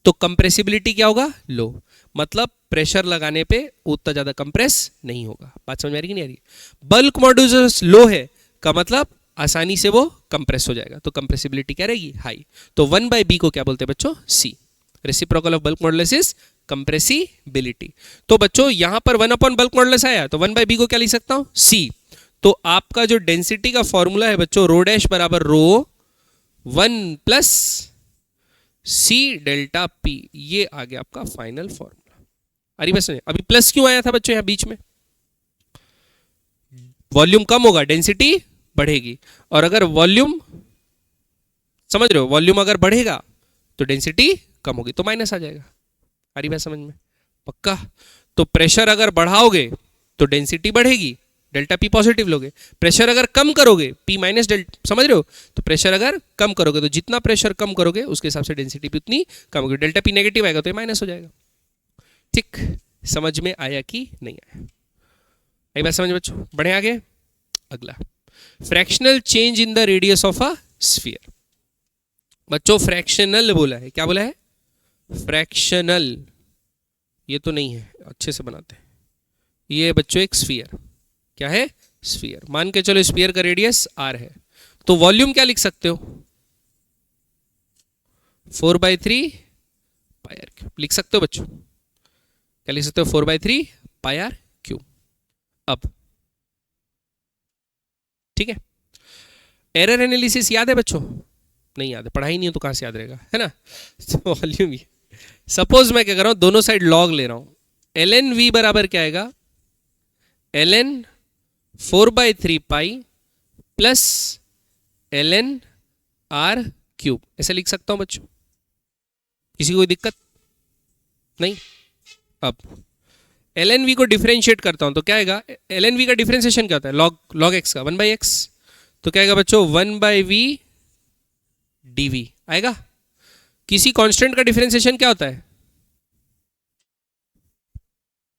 [SPEAKER 1] तो कंप्रेसिबिलिटी क्या होगा? लो। मतलब प्रेशर लगाने पे उतना ज्यादा कंप्रेस नहीं होगा। बात समझ में आ रही कि नहीं आ रही? बल्क मॉडुलस लो है का मतलब आसानी से वो कंप्रेस हो जाएगा, तो कंप्रेसिबिलिटी क्या रहेगी? हाई। तो 1 बाई बी को क्या बोलते हैं बच्चों? C. Reciprocal of bulk modulus is compressibility. तो बच्चों यहां पर 1 अपॉन बल्क मॉडुलस आया तो 1 बाई बी को क्या लिख सकता हूं? सी। तो आपका जो डेंसिटी का फॉर्मूला है बच्चों रो डैश बराबर रो 1 प्लस सी डेल्टा पी, ये आ गया आपका फाइनल फॉर्मूला। अरे बस अभी प्लस क्यों आया था बच्चों यहां बीच में? वॉल्यूम कम होगा डेंसिटी बढ़ेगी, और अगर वॉल्यूम, समझ रहे हो, वॉल्यूम अगर बढ़ेगा तो डेंसिटी कम होगी, तो माइनस आ जाएगा। आ रही बात समझ में? पक्का। तो प्रेशर अगर बढ़ाओगे तो डेंसिटी बढ़ेगी, डेल्टा पी पॉजिटिव लोगे। प्रेशर अगर कम करोगे पी माइनस डेल्टा, समझ रहे हो? तो प्रेशर अगर कम करोगे तो जितना प्रेशर कम करोगे उसके हिसाब से डेंसिटी भी उतनी कम होगी। डेल्टा पी नेगेटिव आएगा तो ये माइनस हो जाएगा। ठीक, समझ में आया कि नहीं आया? आई बात समझ बच्चों? बढ़े आगे। अगला fractional change in the radius of a sphere. बच्चों फ्रैक्शनल बोला है, क्या बोला है? फ्रैक्शनल। ये तो नहीं है, अच्छे से बनाते हैं। ये बच्चों एक स्फीयर, क्या है? स्फीयर। मान के चलो स्फीयर का रेडियस r है, तो वॉल्यूम क्या लिख सकते हो? 4/3 पाई आर क्यूब लिख सकते हो बच्चों। क्या लिख सकते हो? 4/3 पाई आर क्यूब। अब ठीक है, एरर एनालिसिस याद है बच्चों? नहीं याद है, पढ़ाई नहीं हो तो कहां से याद रहेगा, है ना? वॉल्यूम ही, सपोज मैं क्या कर रहा हूं, दोनों साइड लॉग ले रहा हूं। ln v बराबर क्या आएगा? ln 4/3 pi plus ln r cube, ऐसे लिख सकता हूं बच्चों। किसी को कोई दिक्कत नहीं? अब ln v को डिफरेंशिएट करता हूं तो क्या आएगा? ln v का डिफरेंशिएशन क्या होता है? log x का 1/x। तो क्या आएगा बच्चों? 1/v dv आएगा। किसी कांस्टेंट का डिफरेंशिएशन क्या होता है?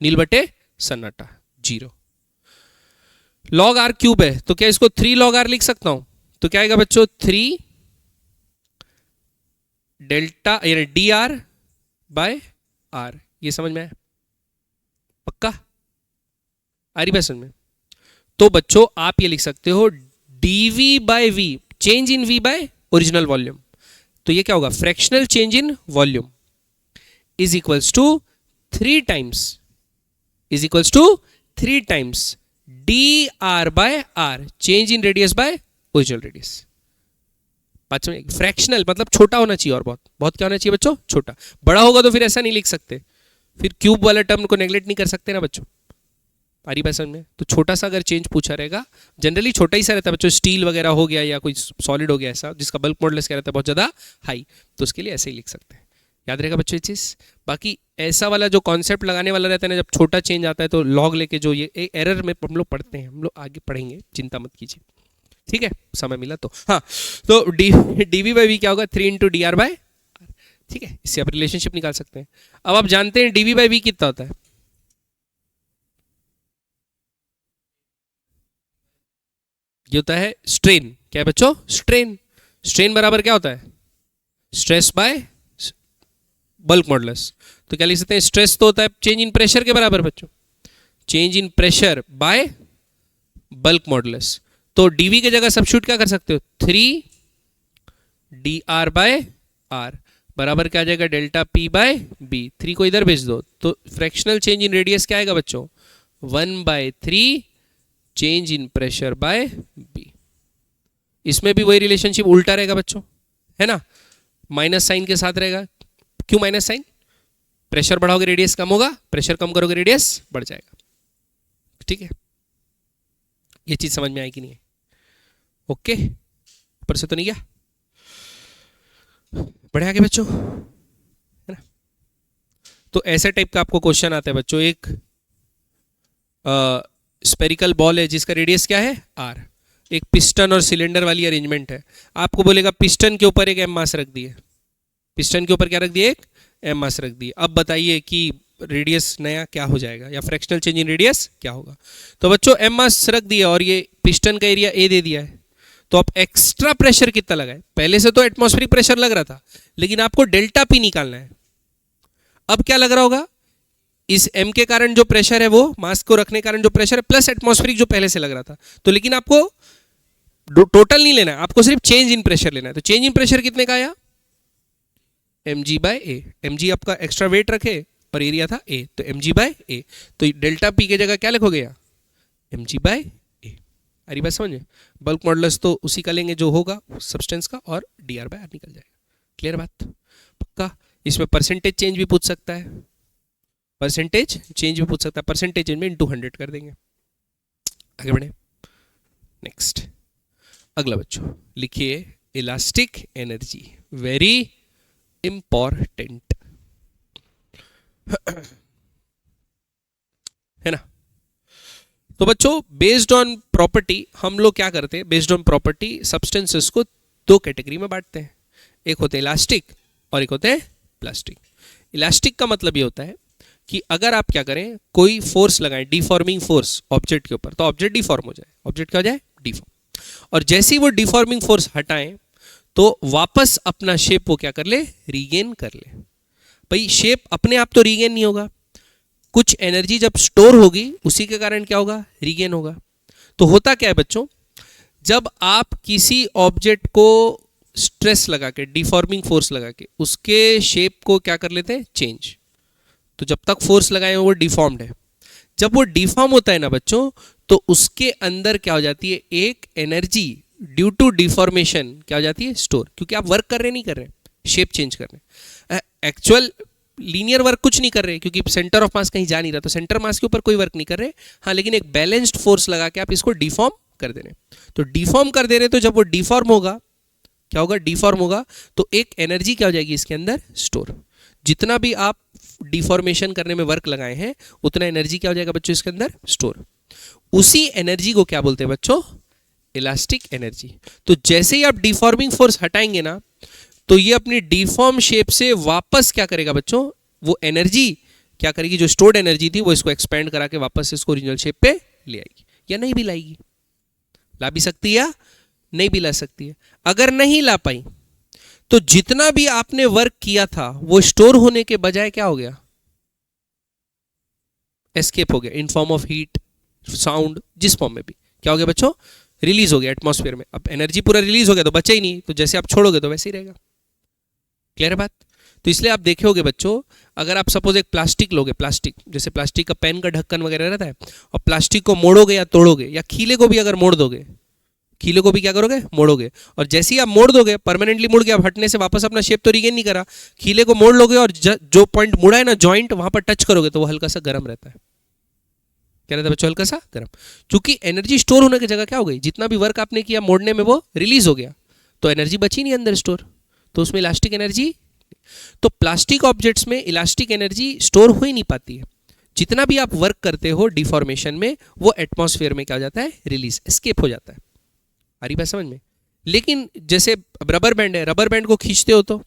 [SPEAKER 1] नील बटे सन्नाटा, 0। log r क्यूब है तो क्या इसको 3 log r लिख सकता हूं? तो क्या आएगा बच्चों? 3 डेल्टा यानी dr बाय r। ये समझ में आया? पक्का? आ रही बात समझ में? तो बच्चों आप ये लिख सकते हो dv by v, change in v by original volume. तो ये क्या होगा? Fractional change in volume is equals to 3 times dr by r, change in radius by original radius. बात समझ? फ्रैक्शनल मतलब छोटा होना चाहिए, और बहुत बहुत क्या होना चाहिए बच्चों? छोटा। बड़ा होगा तो फिर ऐसा नहीं लिख सकते, फिर क्यूब वाला टर्म को नेग्लेक्ट नहीं कर सकते ना बच्चों। आ रही बात समझ में? तो छोटा सा अगर चेंज पूछा रहेगा, जनरली छोटा ही सा रहता है बच्चों, स्टील वगैरह हो गया या कोई सॉलिड हो गया ऐसा जिसका बल्क मॉडुलस क्या रहता है बहुत ज्यादा हाई, तो उसके लिए ऐसे ही लिख सकते हैं। याद रहेगा बच्चों ये चीज़। बाकी ऐसा वाला जो कॉन्सेप्ट लगाने वाला रहता है ना, जब छोटा चेंज आता है तो लॉग लेके जो ये एरर में हम लोग पढ़ते हैं, हम लोग आगे पढ़ेंगे, चिंता मत कीजिए, ठीक है, समय मिला तो। हाँ, तो डी वी बाई वी क्या होगा, 3 इंटू डी आर बाय, ठीक है, इससे आप रिलेशनशिप निकाल सकते हैं। अब आप जानते हैं डी वी बाई वी कितना होता है, ये होता है स्ट्रेन। क्या है बच्चों, स्ट्रेन। स्ट्रेन बराबर क्या होता है, स्ट्रेस बाय बल्क मॉडुलस। तो क्या लिख सकते हैं, स्ट्रेस तो होता है चेंज इन प्रेशर के बराबर बच्चों, change in pressure bye bulk modulus. तो डीवी की जगह सब्स्टिट्यूट क्या कर सकते हो, 3 डी आर बाय आर बराबर क्या आ जाएगा, डेल्टा पी बाय बी। 3 को इधर भेज दो तो फ्रैक्शनल चेंज इन रेडियस क्या आएगा बच्चों, 1/3 change in pressure by B. इसमें भी वही रिलेशनशिप उल्टा रहेगा बच्चों, है ना, माइनस साइन के साथ रहेगा। क्यों माइनस साइन, प्रेशर बढ़ाओगे रेडियस कम होगा, प्रेशर कम करोगे रेडियस बढ़ जाएगा, ठीक है। ये चीज समझ में आई कि नहीं है, ओके, ऊपर से तो नहीं गया, बढ़े आगे बच्चों, है ना। तो ऐसे टाइप का आपको क्वेश्चन आता है बच्चों, एक स्पेरिकल बॉल है जिसका रेडियस क्या है आर, एक पिस्टन और सिलेंडर वाली अरेंजमेंट है, आपको बोलेगा पिस्टन के ऊपर एक एम मास रख दिए, पिस्टन के ऊपर क्या रख दिए, एक एम मास रख दिए। अब बताइए कि रेडियस नया क्या हो जाएगा, या फ्रैक्शनल चेंज इन रेडियस क्या होगा। तो बच्चों एम मास रख दिया और ये पिस्टन का एरिया ए दे दिया है, तो आप एक्स्ट्रा प्रेशर कितना लगाए, पहले से तो एटमॉस्फेरिक प्रेशर लग रहा था, लेकिन आपको डेल्टा पी निकालना है। अब क्या लग रहा होगा, इस एम के कारण जो प्रेशर है वो मास को रखने के कारण जो प्रेशर है प्लस एटमॉस्फेरिक जो पहले से लग रहा था, तो लेकिन आपको टोटल नहीं लेना है, आपको सिर्फ चेंज इन प्रेशर लेना है। तो चेंज इन प्रेशर कितने का आया, mg बाय ए, mg आपका एक्स्ट्रा वेट रखे और एरिया था a, तो mg बाय ए। तो डेल्टा p की जगह क्या लिखोगे यहाँ, mg बाय ए। अरे बात समझ में, बल्क मॉडुलस तो उसी का लेंगे जो होगा सब्सटेंस का, और dr बाय आर निकल जाएगा। क्लियर बात, पक्का। इसमें परसेंटेज चेंज भी पूछ सकता है, परसेंटेज चेंज भी पूछ सकता है, परसेंटेज चेंज में इंटू 100 कर देंगे। आगे बढ़े, नेक्स्ट अगला बच्चों लिखिए, इलास्टिक एनर्जी वेरी इंपॉर्टेंट है ना। तो बच्चों बेस्ड ऑन प्रॉपर्टी हम लोग क्या करते हैं, बेस्ड ऑन प्रॉपर्टी सब्सटेंसेस को दो कैटेगरी में बांटते हैं, एक होते हैं इलास्टिक और एक होते हैं प्लास्टिक। इलास्टिक का मतलब ये होता है कि अगर आप क्या करें, कोई फोर्स लगाएं, डिफॉर्मिंग फोर्स ऑब्जेक्ट के ऊपर, तो ऑब्जेक्ट डिफॉर्म हो जाए, ऑब्जेक्ट क्या हो जाए, डिफॉर्म, और जैसे ही वो डिफॉर्मिंग फोर्स हटाएं तो वापस अपना शेप वो क्या कर ले, रीगेन कर ले। भाई शेप अपने आप तो रीगेन नहीं होगा, कुछ एनर्जी जब स्टोर होगी उसी के कारण क्या होगा, रीगेन होगा। तो होता क्या है बच्चों, जब आप किसी ऑब्जेक्ट को स्ट्रेस लगा के, डिफॉर्मिंग फोर्स लगा के उसके शेप को क्या कर लेते हैं, चेंज, तो जब तक फोर्स लगाए वो डिफॉर्म्ड है, जब वो डिफॉर्म होता है ना बच्चों, तो उसके अंदर क्या हो जाती है, एक एनर्जी ड्यू टू डिफॉर्मेशन क्या हो जाती है, स्टोर, क्योंकि आप वर्क कर रहे नहीं कर रहे, शेप चेंज कर रहे, एक्चुअल लीनियर वर्क कुछ नहीं कर रहे क्योंकि सेंटर ऑफ मास कहीं जा नहीं रहा, तो सेंटर मास के ऊपर कोई वर्क नहीं कर रहे, हाँ, लेकिन एक बैलेंस्ड फोर्स लगा के आप इसको डिफॉर्म कर दे रहे। तो डिफॉर्म कर दे रहे, तो जब वो डिफॉर्म होगा क्या होगा, डिफॉर्म होगा तो एक एनर्जी क्या हो जाएगी इसके अंदर, स्टोर। जितना भी आप डिफॉर्मेशन करने में वर्क लगाए हैं उतना एनर्जी क्या हो जाएगा बच्चों इसके अंदर, स्टोर। उसी एनर्जी को क्या बोलते हैं बच्चों, इलास्टिक एनर्जी। तो जैसे ही आप डिफॉर्मिंग फोर्स हटाएंगे ना, तो ये अपनी डिफॉर्म शेप से वापस क्या करेगा बच्चों, वो एनर्जी क्या करेगी, जो स्टोर्ड एनर्जी थी वो इसको एक्सपेंड करा के वापस इसको ओरिजिनल शेप पे ले आएगी, या नहीं भी लाएगी, ला भी सकती है या नहीं भी ला सकती है। अगर नहीं ला पाई तो जितना भी आपने वर्क किया था वो स्टोर होने के बजाय क्या हो गया, एस्केप हो गया, in form of heat, sound, जिस फॉर्म में भी क्या हो गया बच्चों, रिलीज हो गया एटमॉस्फेयर में। अब एनर्जी पूरा रिलीज हो गया तो बचा ही नहीं, तो जैसे आप छोड़ोगे तो वैसे ही रहेगा। क्लियर है बात। तो इसलिए आप देखे होगे बच्चों, अगर आप सपोज एक प्लास्टिक लोगे, प्लास्टिक जैसे प्लास्टिक का पेन का ढक्कन वगैरह रहता है, और प्लास्टिक को मोड़ोगे या तोड़ोगे, या खीले को भी अगर मोड़ दोगे, खीले को भी क्या करोगे, मोड़ोगे, और जैसे ही आप मोड़ दोगे परमानेंटली मुड़ गया, हटने से वापस अपना शेप तो रिगेन नहीं करा, खीले को मोड़ लोगे और जो पॉइंट मुड़ा है ना जॉइंट, वहां पर टच करोगे तो वो हल्का सा गर्म रहता है। क्या रहता है बच्चों, हल्का सा गर्म, क्योंकि एनर्जी स्टोर होने की जगह क्या हो गई, जितना भी वर्क आपने किया मोड़ने में वो रिलीज हो गया, तो एनर्जी बची नहीं अंदर स्टोर, तो उसमें इलास्टिक एनर्जी। तो प्लास्टिक ऑब्जेक्ट्स में इलास्टिक एनर्जी स्टोर हो ही नहीं पाती है। जितना भी आप वर्क करते हो डिफॉर्मेशन में, वो एटमॉस्फेयर में क्या हो जाता है, रिलीज, एस्केप हो जाता है। आ रही बात समझ में? लेकिन जैसे रबर बैंड है, रबर बैंड को खींचते हो तो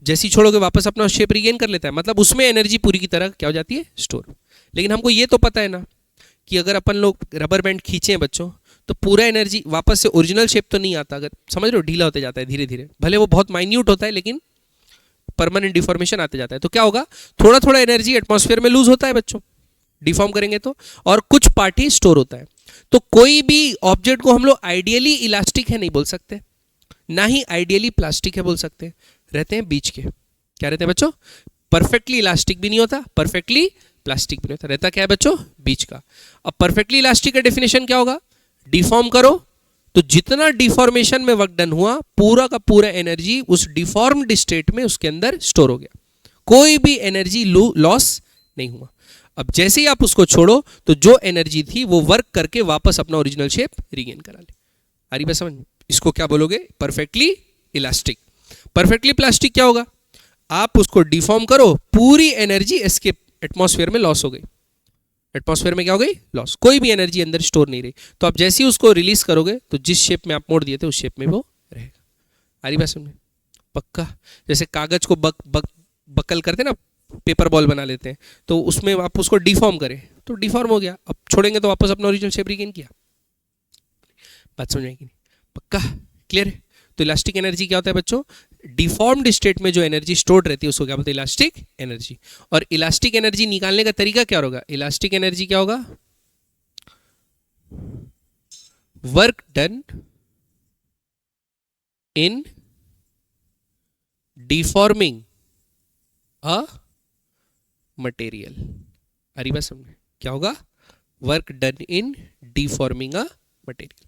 [SPEAKER 1] जैसे ही छोड़ोगे वापस अपना शेप रिगेन कर लेता है, मतलब उसमें एनर्जी पूरी की तरह क्या हो जाती है, स्टोर। लेकिन हमको ये तो पता है ना कि अगर अपन लोग रबर बैंड खींचे हैं बच्चों, तो पूरा एनर्जी वापस से ओरिजिनल शेप तो नहीं आता, अगर समझ रहे हो, ढीला होते जाता है धीरे धीरे, भले वो बहुत माइन्यूट होता है लेकिन परमानेंट डिफॉर्मेशन आते जाता है। तो क्या होगा, थोड़ा थोड़ा एनर्जी एटमॉस्फेयर में लूज होता है बच्चों, डिफॉर्म करेंगे तो, और कुछ पार्ट ही स्टोर होता है। तो कोई भी ऑब्जेक्ट को हम लोग आइडियली इलास्टिक है नहीं बोल सकते, ना ही आइडियली प्लास्टिक है बोल सकते, रहते हैं बीच के। क्या रहते हैं बच्चों, परफेक्टली इलास्टिक भी नहीं होता, परफेक्टली प्लास्टिक भी नहीं होता, रहता क्या है बच्चों, बीच का। अब परफेक्टली इलास्टिक का डेफिनेशन क्या होगा, डिफॉर्म करो तो जितना डिफॉर्मेशन में वर्क डन हुआ, पूरा का पूरा एनर्जी उस डिफॉर्म्ड स्टेट में उसके अंदर स्टोर हो गया, कोई भी एनर्जी लॉस नहीं हुआ। अब जैसे ही आप उसको छोड़ो तो जो एनर्जी थी वो वर्क करके वापस अपना ओरिजिनल शेप रिगेन करा ले। आ रही बात समझ में? इसको क्या बोलोगे, परफेक्टली इलास्टिक। परफेक्टली प्लास्टिक क्या होगा, आप उसको डिफॉर्म करो, पूरी एनर्जी एस्केप, एटमॉस्फेयर में लॉस हो गई, एटमॉस्फेयर में क्या हो गई, लॉस, कोई भी एनर्जी अंदर स्टोर नहीं रही। तो आप जैसे ही उसको रिलीज करोगे तो जिस शेप में आप मोड़ दिए थे उस शेप में वो रहेगा। आ रही बात समझ? पक्का। जैसे कागज को बकल करते ना, पेपर बॉल बना लेते हैं, तो उसमें आप उसको डिफॉर्म करें तो डिफॉर्म हो गया, अब छोड़ेंगे तो वापस अपना ओरिजिनल शेप रिगेन किया। बात समझ आएगी नहीं? पक्का, क्लियर है? तो इलास्टिक एनर्जी क्या होता है बच्चों, डिफॉर्म्ड स्टेट में जो एनर्जी स्टोर्ड रहती है उसको क्या बोलते हैं, इलास्टिक एनर्जी। और इलास्टिक एनर्जी निकालने का तरीका क्या होगा, इलास्टिक एनर्जी क्या होगा, work done in deforming a material. अरे बात समझे, क्या होगा, work done in deforming a material.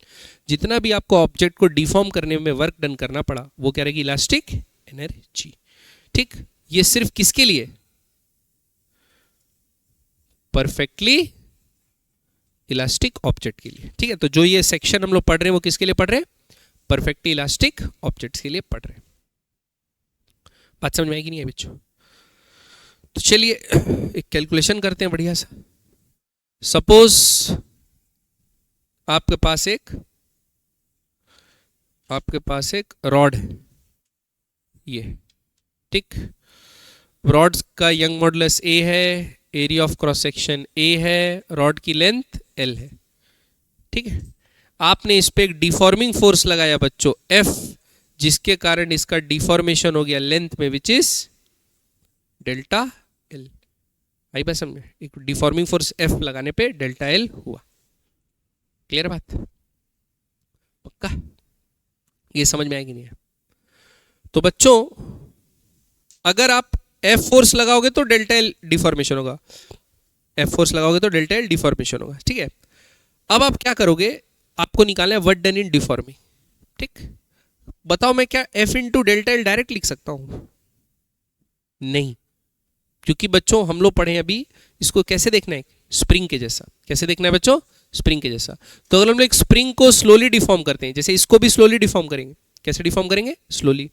[SPEAKER 1] जितना भी आपको ऑब्जेक्ट को डिफॉर्म करने में वर्क डन करना पड़ा वो क्या रहेगी, इलास्टिक एनर्जी। ठीक, ये सिर्फ किसके लिए, परफेक्टली इलास्टिक ऑब्जेक्ट के लिए। ठीक है, तो जो ये सेक्शन हम लोग पढ़ रहे हैं वो किसके लिए पढ़ रहे हैं, परफेक्टली इलास्टिक ऑब्जेक्ट्स के लिए पढ़ रहे हैं। बात समझ में आएगी नहीं है बच्चों? तो चलिए एक कैलकुलेशन करते हैं बढ़िया सा। सपोज आपके पास एक रॉड है, ये ठीक, रॉड्स का यंग मॉडुलस ए है, area of cross section A है, रॉड की लेंथ एल है। ठीक है, आपने इस पे एक डिफॉर्मिंग फोर्स लगाया बच्चों एफ, जिसके कारण इसका डिफॉर्मेशन हो गया लेंथ में, विच इज डेल्टा एल। आई बात समझ में? एक डिफॉर्मिंग फोर्स एफ लगाने पे डेल्टा एल हुआ। क्लियर बात? पक्का? ये समझ में आएगी नहीं है? तो बच्चों अगर आप एफ फोर्स लगाओगे तो डेल्टा एल डिफॉर्मेशन होगा, एफ फोर्स लगाओगे तो डेल्टा एल डिफॉर्मेशन होगा। ठीक है, अब आप क्या करोगे, आपको निकालना है वर्क डन इन डिफॉर्मिंग। ठीक, बताओ मैं क्या F into delta L direct लिख सकता हूं? नहीं, क्योंकि बच्चों हम लोग पढ़े अभी इसको कैसे देखना है, स्प्रिंग के जैसा। कैसे देखना है बच्चों, स्प्रिंग के जैसा। तो अगर हम लोग एक स्प्रिंग को स्लोली डिफॉर्म करते हैं, जैसे इसको भी स्लोली डिफॉर्म करेंगे, कैसे डिफॉर्म करेंगे, स्लोली।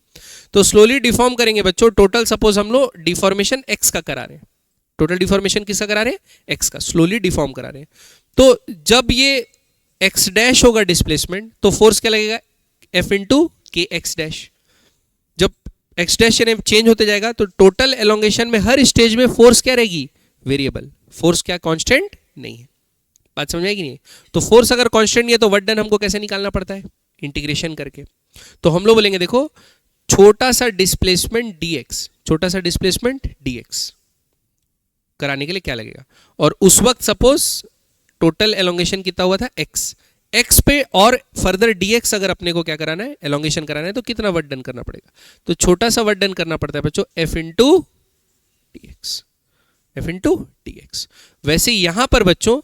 [SPEAKER 1] तो स्लोली डिफॉर्म करेंगे बच्चों, टोटल सपोज हम लोग डिफॉर्मेशन एक्स का करा रहे हैं, टोटल डिफॉर्मेशन किसका करा रहे हैं, एक्स का, स्लोली डिफॉर्म करा रहे हैं। तो जब ये एक्स डैश होगा डिस्प्लेसमेंट, तो फोर्स क्या लगेगा, एफ इंटू के एक्स डैश। जब एक्स डैश यानी चेंज होते जाएगा तो टोटल एलोंगेशन में हर स्टेज में फोर्स क्या रहेगी, वेरिएबल। फोर्स क्या कांस्टेंट नहीं है। बात समझ आएगी नहीं? तो फोर्स अगर कांस्टेंट नहीं है तो वर्क डन हमको कैसे निकालना पड़ता है, इंटीग्रेशन करके। तो हम लोग बोलेंगे देखो, छोटा सा डिस्प्लेसमेंट dx, छोटा सा डिस्प्लेसमेंट dx कराने के लिए क्या लगेगा, और उस वक्त सपोज टोटल एलोंगेशन कितना हुआ था, x पे, और फर्दर dx अगर अपने को क्या कराना है, एलोंगेशन कराना है, तो कितना वर्क डन करना पड़ेगा। तो छोटा सा वर्क डन करना पड़ता है बच्चों, f into dx, f into dx। वैसे यहां पर बच्चों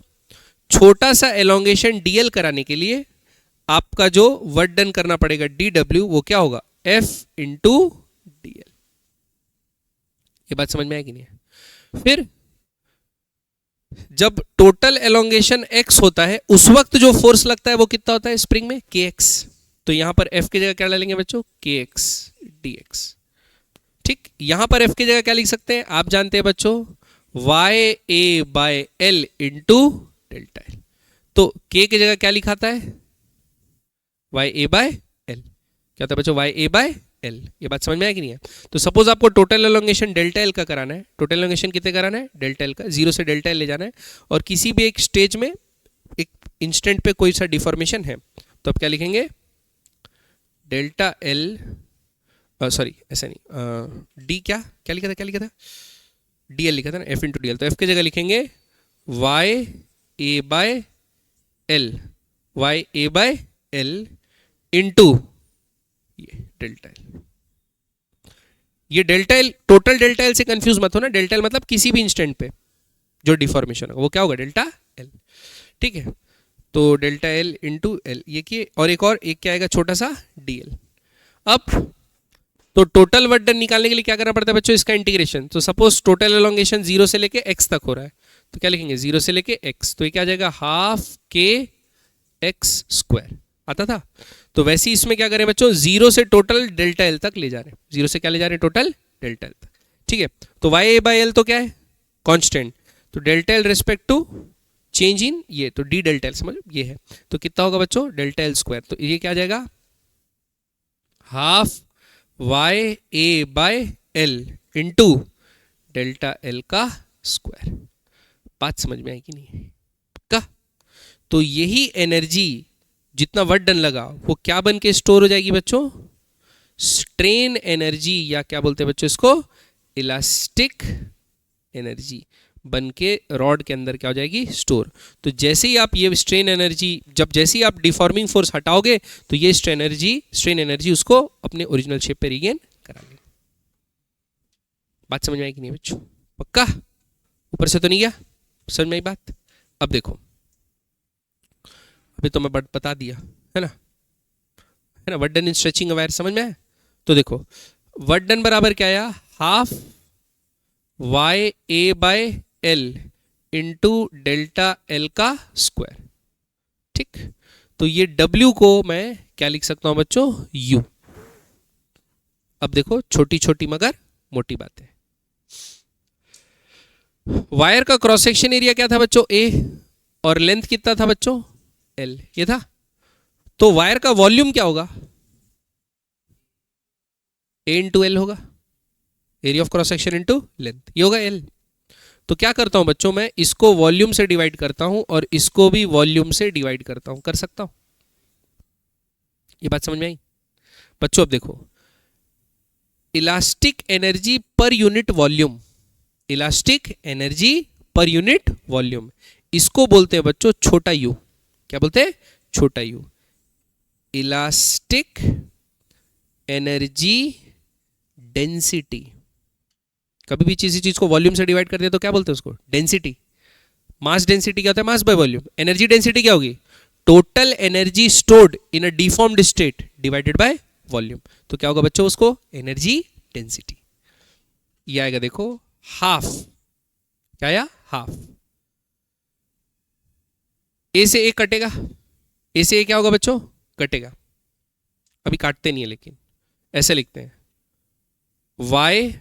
[SPEAKER 1] छोटा सा एलोंगेशन dl कराने के लिए आपका जो वर्क डन करना पड़ेगा dw, वो क्या होगा, f इंटू dl। ये बात समझ में आएगी नहीं है? फिर जब टोटल एलोंगेशन x होता है उस वक्त जो फोर्स लगता है वो कितना होता है स्प्रिंग में, kx। तो यहां पर f की जगह क्या डालेंगे बच्चों, kx dx। ठीक। यहां पर एफ की जगह क्या लिख सकते हैं, आप जानते हैं बच्चों, Y A by L into delta L. तो के की जगह क्या लिखाता है, वाई ए बाय एल। क्या होता है बच्चों, वाई ए बाय एल। ये बात समझ में आया कि नहीं है? तो सपोज आपको टोटल एलोंगेशन डेल्टा एल का कराना है, टोटल एलोंगेशन कितने कराना है, डेल्टा एल का, जीरो से डेल्टा एल ले जाना है, और किसी भी एक स्टेज में एक इंस्टेंट पे कोई सा डिफॉर्मेशन है, तो आप क्या लिखेंगे, डेल्टा एल, सॉरी ऐसा नहीं, डी क्या क्या लिखा था, क्या लिखा था, डी एल लिखा था ना, एफ इंटू डी एल। तो एफ की जगह लिखेंगे Y A by L, Y A by L into ये डेल्टा एल। ये delta L, total delta L से कंफ्यूज मत हो ना, डेल्टा एल मतलब किसी भी इंस्टेंट पे जो डिफॉर्मेशन होगा वो क्या होगा, डेल्टा एल। ठीक है, तो डेल्टा एल इंटू एल ये किए, और एक क्या आएगा छोटा सा डी एल। अब तो टोटल वर्क डन निकालने के लिए क्या करना पड़ता है बच्चों, इसका इंटीग्रेशन। तो सपोज टोटल एलोंगेशन 0 से लेके x तक हो रहा है, तो क्या लिखेंगे, 0 से लेके x, तो ये क्या आ जाएगा, हाफ के एक्स स्क्वायर आता था। तो वैसे ही इसमें क्या करें बच्चों, 0 से टोटल डेल्टा एल तक ले जा रहे हैं, 0 से क्या ले जा रहे हैं, टोटल डेल्टा एल तक। ठीक है, तो वाई ए बाई एल तो क्या है, कांस्टेंट, तो delta L respect to change in ये, तो डी डेल्टा एल समझ ये है, तो कितना होगा बच्चों, डेल्टा एल स्क्वायर। तो ये क्या आ जाएगा, half Y A by L into delta L का स्क्वायर। बात समझ में आई कि नहीं का? तो यही एनर्जी जितना वर्क डन लगा वो क्या बन के स्टोर हो जाएगी बच्चों, स्ट्रेन एनर्जी, या क्या बोलते हैं बच्चों इसको, इलास्टिक एनर्जी बन के रॉड के अंदर क्या हो जाएगी, स्टोर। तो जैसे ही आप ये स्ट्रेन एनर्जी, जैसे ही आप डिफॉर्मिंग फोर्स हटाओगे तो ये स्ट्रेन एनर्जी उसको अपने ओरिजिनल शेप पे रीगेन करा लेगी। बात समझ में आई कि नहीं बच्चों, पक्का? ऊपर से तो नहीं गया, समझ में आई बात? अब देखो, अभी तो मैं बता दिया है ना, work done in stretching wire, समझ में आया? तो देखो वर्क डन बराबर क्या आया, half Y A by L into delta L का स्क्वायर। ठीक, तो ये W को मैं क्या लिख सकता हूं बच्चों, U। अब देखो छोटी छोटी मगर मोटी बातें, वायर का क्रॉस सेक्शन एरिया क्या था बच्चों, A, और लेंथ कितना था बच्चों, L, ये था। तो वायर का वॉल्यूम क्या होगा, A इंटू L होगा, area of cross section into length, ये होगा L। तो क्या करता हूं बच्चों, मैं इसको वॉल्यूम से डिवाइड करता हूं और इसको भी वॉल्यूम से डिवाइड करता हूं, कर सकता हूं? ये बात समझ में आई बच्चों? अब देखो, elastic energy per unit volume, elastic energy per unit volume, इसको बोलते हैं बच्चों छोटा u। क्या बोलते हैं, छोटा u। इलास्टिक एनर्जी डेंसिटी, कभी भी किसी चीज को वॉल्यूम से डिवाइड कर दिया तो क्या बोलते हैं उसको, डेंसिटी। मास डेंसिटी क्या होता है, mass by volume. Energy density क्या होगी, total energy stored in a deformed state divided by volume. तो क्या होगा बच्चों उसको, एनर्जी डेंसिटी। ये आएगा देखो हाफ, क्या आया, हाफ। ए से ए कटेगा, ए से ए क्या होगा बच्चों, कटेगा। अभी काटते नहीं है लेकिन ऐसे लिखते हैं, Y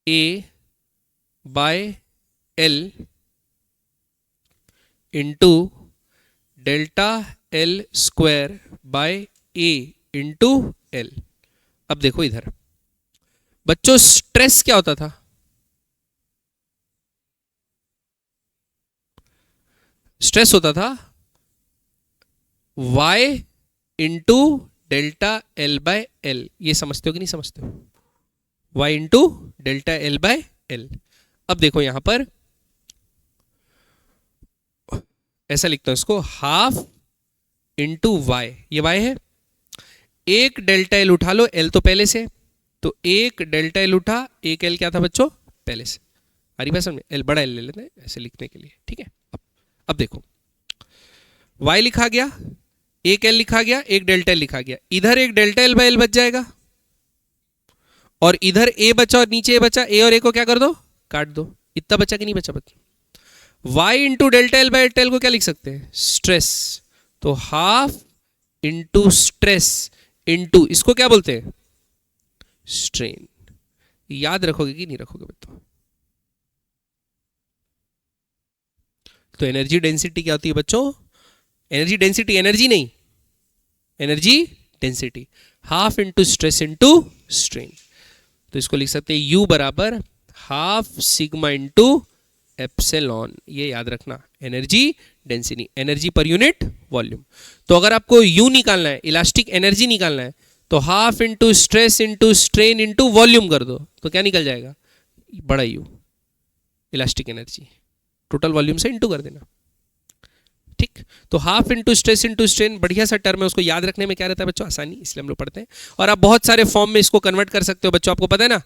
[SPEAKER 1] A by L into delta L square by A into L. अब देखो इधर बच्चों स्ट्रेस क्या होता था, स्ट्रेस होता था y into delta L by L. ये समझते हो कि नहीं समझते हो, y into delta L by L. अब देखो यहां पर ऐसा लिखता हूं इसको, हाफ इंटू वाई, ये y है, एक डेल्टा एल उठा लो, एल तो पहले से, तो एक डेल्टा एल उठा, एक एल क्या था बच्चों, पहले से। आ रही बात समझ में, एल बड़ा एल ले लेते हैं ऐसे लिखने के लिए, ठीक है। अब देखो y लिखा गया, एक एल लिखा गया, एक डेल्टा एल लिखा गया, इधर एक डेल्टा एल बाय एल बच जाएगा, और इधर ए बचा और नीचे ए बचा, ए और ए को क्या कर दो, काट दो। इतना बचा कि नहीं बचा बच्चों। y into delta L by L को क्या लिख सकते हैं, स्ट्रेस। तो हाफ इंटू स्ट्रेस इंटू इसको क्या बोलते हैं, स्ट्रेन। याद रखोगे कि नहीं रखोगे बच्चों? तो एनर्जी डेंसिटी क्या होती है बच्चों? एनर्जी डेंसिटी, एनर्जी नहीं, energy density, half into stress into strain. तो इसको लिख सकते हैं यू बराबर हाफ सिग्मा इंटू एप्सिलॉन। ये याद रखना, energy density, energy per unit volume. तो अगर आपको यू निकालना है, इलास्टिक एनर्जी निकालना है, तो half into stress into strain into volume कर दो, तो क्या निकल जाएगा? बड़ा you, elastic energy, total volume से इंटू कर देना। ठीक, तो half into stress into strain बढ़िया सा टर्म है, उसको याद रखने में क्या रहता है बच्चों? आसानी, इसलिए हम लोग पढ़ते हैं। और आप बहुत सारे फॉर्म में इसको कन्वर्ट कर सकते हो बच्चों, आपको पता है ना,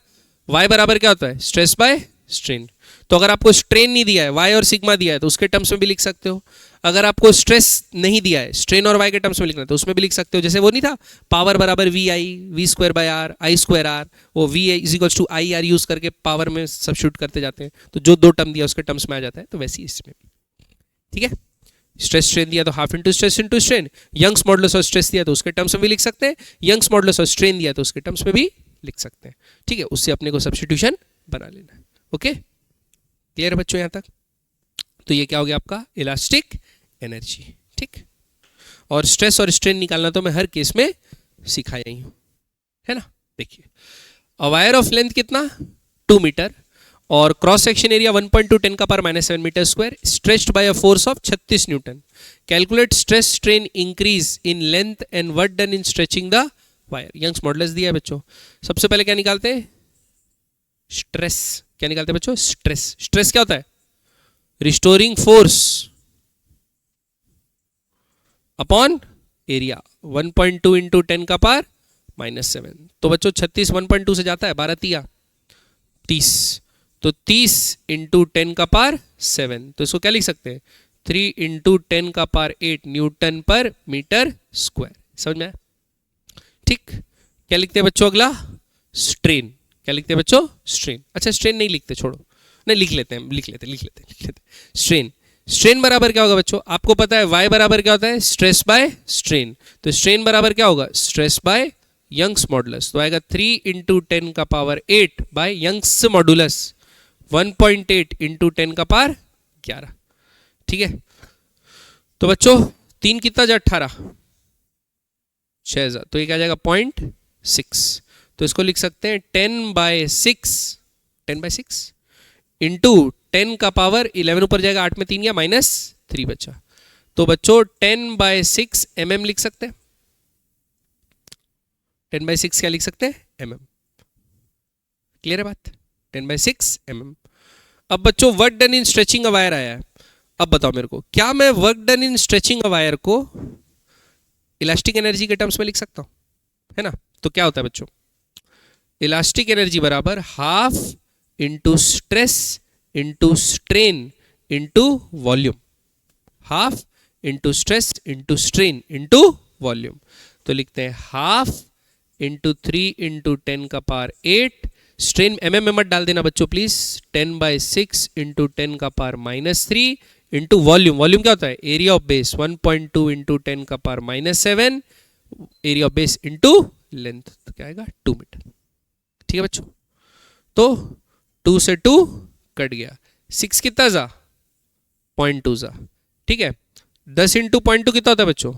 [SPEAKER 1] y बराबर क्या होता है? Stress by strain. तो अगर आपको स्ट्रेन नहीं दिया है, y और सिग्मा दिया है, तो उसके टर्म्स में भी लिख सकते हो। अगर आपको स्ट्रेस नहीं दिया है, स्ट्रेन और y के टर्म्स में लिखना है, तो उसमें भी लिख सकते हो। जैसे वो नहीं था, पावर बराबर V I V square by R I square R, वो V is equals to I R use करके पावर में सब्स्टिट्यूट करते जाते हैं, तो जो दो टर्म दिया उसके टर्म्स में आ जाता है, तो वैसे ही इसमें भी। ठीक है, स्ट्रेस स्ट्रेन दिया तो half into stress into strain, Young's modulus of stress दिया तो उसके टर्म्स में भी लिख सकते हैं, यंग्स मॉडुलस ऑफ स्ट्रेन दिया तो उसके टर्म्स में भी लिख सकते हैं। ठीक है, उससे अपने को सब्स्टिट्यूशन बना लेना है। ओके, क्लियर है बच्चों यहाँ तक? तो ये क्या हो गया आपका? Elastic energy. ठीक, और स्ट्रेस और स्ट्रेन निकालना तो मैं हर केस में सिखाया ही हूं, है ना। देखिए, अ वायर ऑफ लेंथ कितना? 2 मीटर, और क्रॉस सेक्शन एरिया 1.2 10 का power -7 metre square, stretched by a force of 36 newton. Calculate stress strain increase in length and work done in stretching the wire. Young's modulus दिया है बच्चों। सबसे पहले क्या निकालते हैं? स्ट्रेस। क्या निकालते हैं बच्चों? स्ट्रेस। स्ट्रेस क्या होता है? Restoring force upon area, 1.2 into 10 का पावर -7। तो बच्चों 36 1.2 से जाता है, 12 तिया 30, तो 30 इंटू 10 का पावर 7, तो इसको क्या लिख सकते हैं? 3 इंटू 10 का power 8 Newton per metre square. समझ में आया? ठीक, क्या लिखते हैं बच्चों अगला? स्ट्रेन। क्या लिखते हैं बच्चों? स्ट्रेन। अच्छा, स्ट्रेन नहीं लिखते, छोड़ो, नहीं लिख लेते हैं, लिख लेते हैं। स्ट्रेन, स्ट्रेन बराबर क्या होगा बच्चों? आपको पता है y बराबर क्या होता है? Stress by strain. तो स्ट्रेन बराबर क्या होगा? Stress by Young's modulus. तो आएगा 3 इंटू 10 का power 8 by Young's modulus 1.8 into 10 का पावर 11। ठीक है, तो बच्चों 3 कितना जा? 18, 6,000, तो ये क्या जाएगा? 0.6। तो इसको लिख सकते हैं 10/6 इंटू 10 का पावर 11, ऊपर जाएगा 8 में 3 गया, -3 बचा। तो बच्चों 10/6 mm लिख सकते हैं। 10/6 क्या लिख सकते हैं? mm। क्लियर है बात? 10/6 mm। अब बच्चों work done in stretching a wire आया है। अब बताओ मेरे को, क्या मैं work done in stretching a wire को इलास्टिक एनर्जी के टर्म्स में लिख सकता हूं? है ना। तो क्या होता है बच्चों? इलास्टिक एनर्जी बराबर half into stress into strain into volume, half into stress into strain into volume. तो लिखते हैं हाफ इंटू 3 इंटू 10 का पावर 8, स्ट्रेन mm में मत डाल देना बच्चों प्लीज, 10/6 इंटू 10 का पावर -3 इंटू वॉल्यूम। वॉल्यूम क्या होता है? एरिया ऑफ बेस 1.2 इंटू 10 का power -7 area of base into length, तो क्या आएगा? 2 मीटर। ठीक है बच्चों, तो 2 से 2 कट गया, 6 कितना जा? 0.2 जा। ठीक है, 10 इंटू 0.2 कितना होता है बच्चों?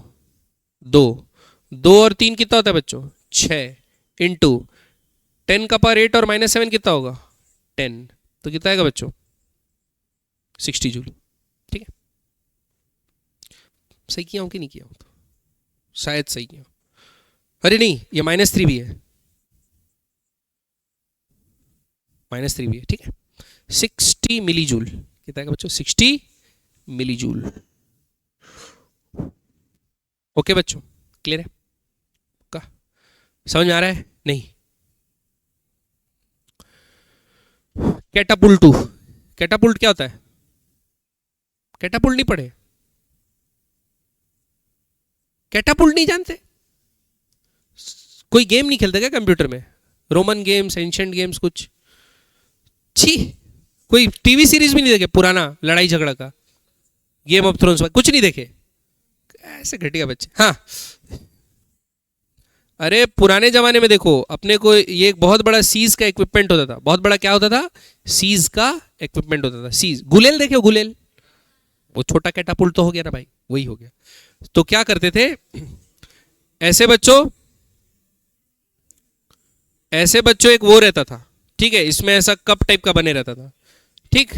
[SPEAKER 1] 2, 2 और 3 कितना होता है बच्चों? 6 इंटू 10 का पावर 8 और -7 कितना होगा? 10, तो कितना आएगा बच्चों? 60 जूल। ठीक है, सही किया हूं कि नहीं किया हूं? तो शायद सही किया। अरे नहीं, ये -3 भी है, -3 भी है। ठीक है, 60 मिली जूल कितना आएगा बच्चों? 60 मिली जूल। ओके बच्चों, क्लियर है? का समझ में आ रहा है? नहीं। कैटापुल्ट, कैटापुल्ट क्या होता है? कैटापुल्ट नहीं पढ़े? कैटापुल्ट नहीं जानते? कोई गेम नहीं खेलते क्या कंप्यूटर में? रोमन गेम्स, एंशिएंट गेम्स कुछ? छी, कोई टीवी सीरीज भी नहीं देखे पुराना लड़ाई झगड़ा का? गेम ऑफ थ्रोन्स कुछ नहीं देखे? ऐसे घटिया बच्चे। हाँ, अरे पुराने जमाने में देखो अपने को ये एक बहुत बड़ा सीज का इक्विपमेंट होता था, बहुत बड़ा क्या होता था, सीज का इक्विपमेंट होता था। सीज, गुलेल देखे, गुलेल, वो छोटा कैटापुल्ट तो हो गया ना भाई, वही हो गया। तो क्या करते थे ऐसे बच्चों, ऐसे बच्चों एक वो रहता था, ठीक है, इसमें ऐसा कप टाइप का बने रहता था, ठीक।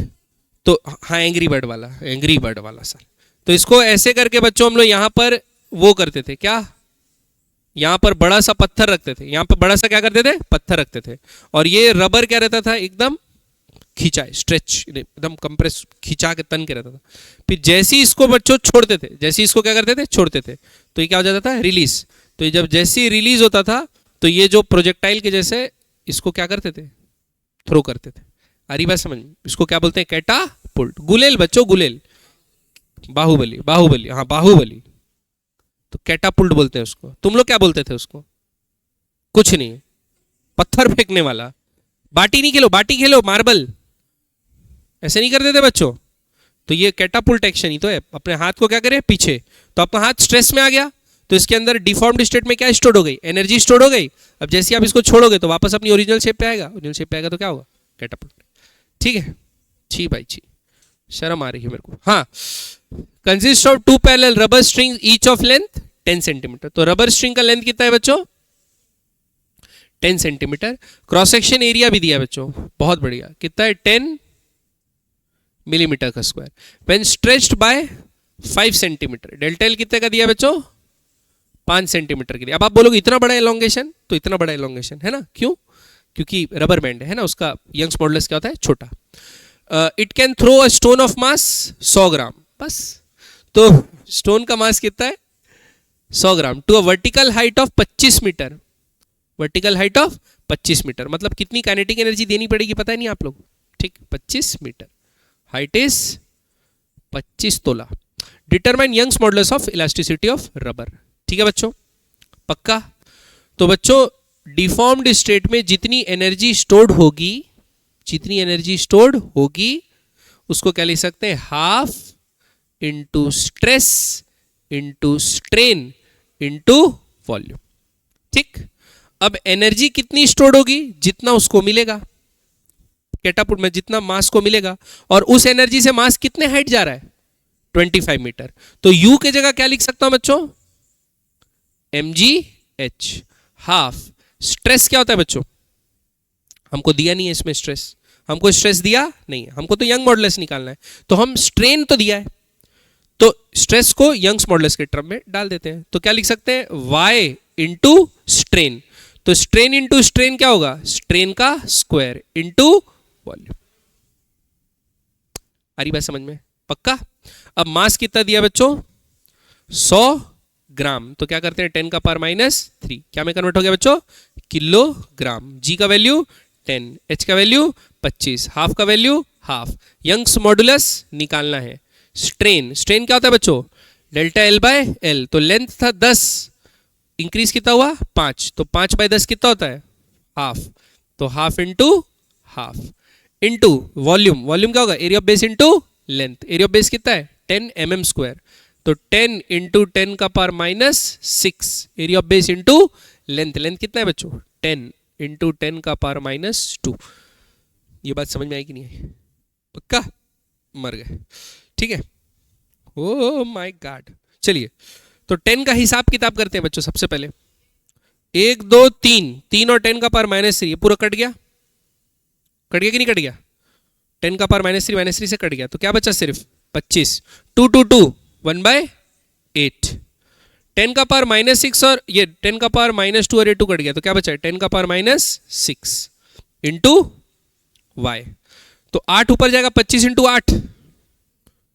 [SPEAKER 1] तो हाँ एंग्री बर्ड वाला, एंग्री बर्ड वाला सर। तो इसको ऐसे करके बच्चों हम लोग यहां पर वो करते थे, क्या, यहां पर बड़ा सा पत्थर रखते थे, यहां पर बड़ा सा क्या करते थे, पत्थर रखते थे। और ये रबर क्या रहता था, एकदम खिंचा, स्ट्रेच, एकदम कंप्रेस, खिंचा के तन के रहता था। फिर जैसे ही इसको बच्चों छोड़ते थे, जैसे इसको क्या करते थे, छोड़ते थे, तो ये क्या हो जाता था, रिलीज। तो ये जब जैसे ही रिलीज होता था तो ये जो प्रोजेक्टाइल के जैसे इसको क्या करते थे, थ्रो करते थे। आ रही बात समझ में? इसको क्या बोलते हैं, कैटापुल्ट। गुलेल बच्चों, गुलेल, बाहुबली, बाहुबली, हाँ बाहुबली, तो कैटापुल्ट बोलते हैं उसको। तुम लोग क्या बोलते थे उसको? कुछ नहीं, पत्थर फेंकने वाला। बाटी नहीं खेलो, बाटी खेलो, मार्बल, ऐसे नहीं करते थे बच्चों। तो ये कैटापुल्ट एक्शन ही तो है। अपने हाथ को क्या करें, पीछे, तो आपका हाथ स्ट्रेस में आ गया, तो इसके अंदर डिफॉर्म्ड स्टेट में क्या स्टोर हो गई, एनर्जी स्टोर हो गई। अब जैसे आप इसको छोड़ोगे तो वापस अपनी ओरिजिनल शेप पे आएगा, ओरिजिनल शेप पे आएगा तो क्या होगा, कैटापुल्ट। ठीक है, छी भाई छी, शर्म आ रही है मेरे को। हाँ, consist of two parallel rubber string each of length 10 centimetre. तो रबर स्ट्रिंग का लेंथ कितना है बच्चों, 10 सेंटीमीटर। क्रॉस सेक्शन एरिया भी दिया है बच्चों, बहुत बढ़िया, कितना है, 10 मिलीमीटर का square. When stretched by 5 centimetre, delta L कितने का दिया बच्चों, 5 सेंटीमीटर के लिए। अब आप बोलोगे इतना बड़ा एलोंगेशन, तो इतना बड़ा एलोंगेशन है ना, क्यों, क्योंकि रबर बैंड है ना, उसका यंग्स मॉडुलस क्या होता है, छोटा। It can throw a stone of mass 100 gram, बस। तो स्टोन का मास कितना है, 100 gram, to a vertical height of 25 metre. Vertical height of 25 metre, मतलब कितनी काइनेटिक एनर्जी देनी पड़ेगी पता है नहीं आप लोग, ठीक, 25 मीटर, हाइट इज 25 तोला। Determine Young's modulus of elasticity of rubber. ठीक है बच्चों, पक्का। तो बच्चों डिफॉर्म्ड स्टेट में जितनी एनर्जी स्टोर्ड होगी, जितनी एनर्जी स्टोर्ड होगी उसको क्या लिख सकते हैं, half into stress into strain into volume. ठीक, अब एनर्जी कितनी स्टोर्ड होगी, जितना उसको मिलेगा कैटापुल्ट में, जितना मास को मिलेगा, और उस एनर्जी से मास कितने हाइट जा रहा है, 25 मीटर। तो U के जगह क्या लिख सकता हूं बच्चों, mgh, हाफ। स्ट्रेस क्या होता है बच्चों, हमको दिया नहीं है इसमें स्ट्रेस, हमको स्ट्रेस दिया नहीं है, हमको तो यंग मॉडुलस निकालना है। तो हम स्ट्रेन तो दिया है, तो स्ट्रेस को यंग्स मॉडुलस के टर्म में डाल देते हैं। तो क्या लिख सकते हैं, y इंटू स्ट्रेन। तो स्ट्रेन इंटू स्ट्रेन क्या होगा, स्ट्रेन का स्क्वायर इंटू वॉल्यूम। आ रही बात समझ में, पक्का। अब मास कितना दिया बच्चों, 100 ग्राम, तो क्या करते हैं 10 का पावर -3, क्या में कन्वर्ट हो गया बच्चों, किलोग्राम। जी का वैल्यू 10, एच का वैल्यू 25, हाफ का वैल्यू हाफ। यंग्स मॉडुलस निकालना है। स्ट्रेन, स्ट्रेन क्या होता है बच्चों, डेल्टा एल बाय एल। तो लेंथ था 10, इंक्रीज कितना हुआ 5, तो 5 बाय 10 कितना होता है, हाफ। तो half into half into volume, volume क्या होगा, area of base into length. Area of base कितना है, 10 mm स्क्वायर, तो 10 इंटू 10 का power -6 area of base into length. Length कितना है बच्चों, 10 इंटू 10 का पावर -2। ये बात समझ में आई कि नहीं आई, पक्का, मर गए। ठीक है, ओ माय गॉड। चलिए, तो 10 का हिसाब किताब करते हैं बच्चों। सबसे पहले 1 2 3, 3 और 10 का पावर -3, ये पूरा कट गया, कट गया कि नहीं कट गया, 10 का पावर -3 से कट गया, तो क्या बचा सिर्फ 25। 2 2 2 1/8। 10 का पावर -6 और ये 10 का पावर -2 और ये 2 कट गया, तो क्या बचा, 10 का पावर -6 इंटू वाई। तो 8 ऊपर जाएगा, 25 इंटू 8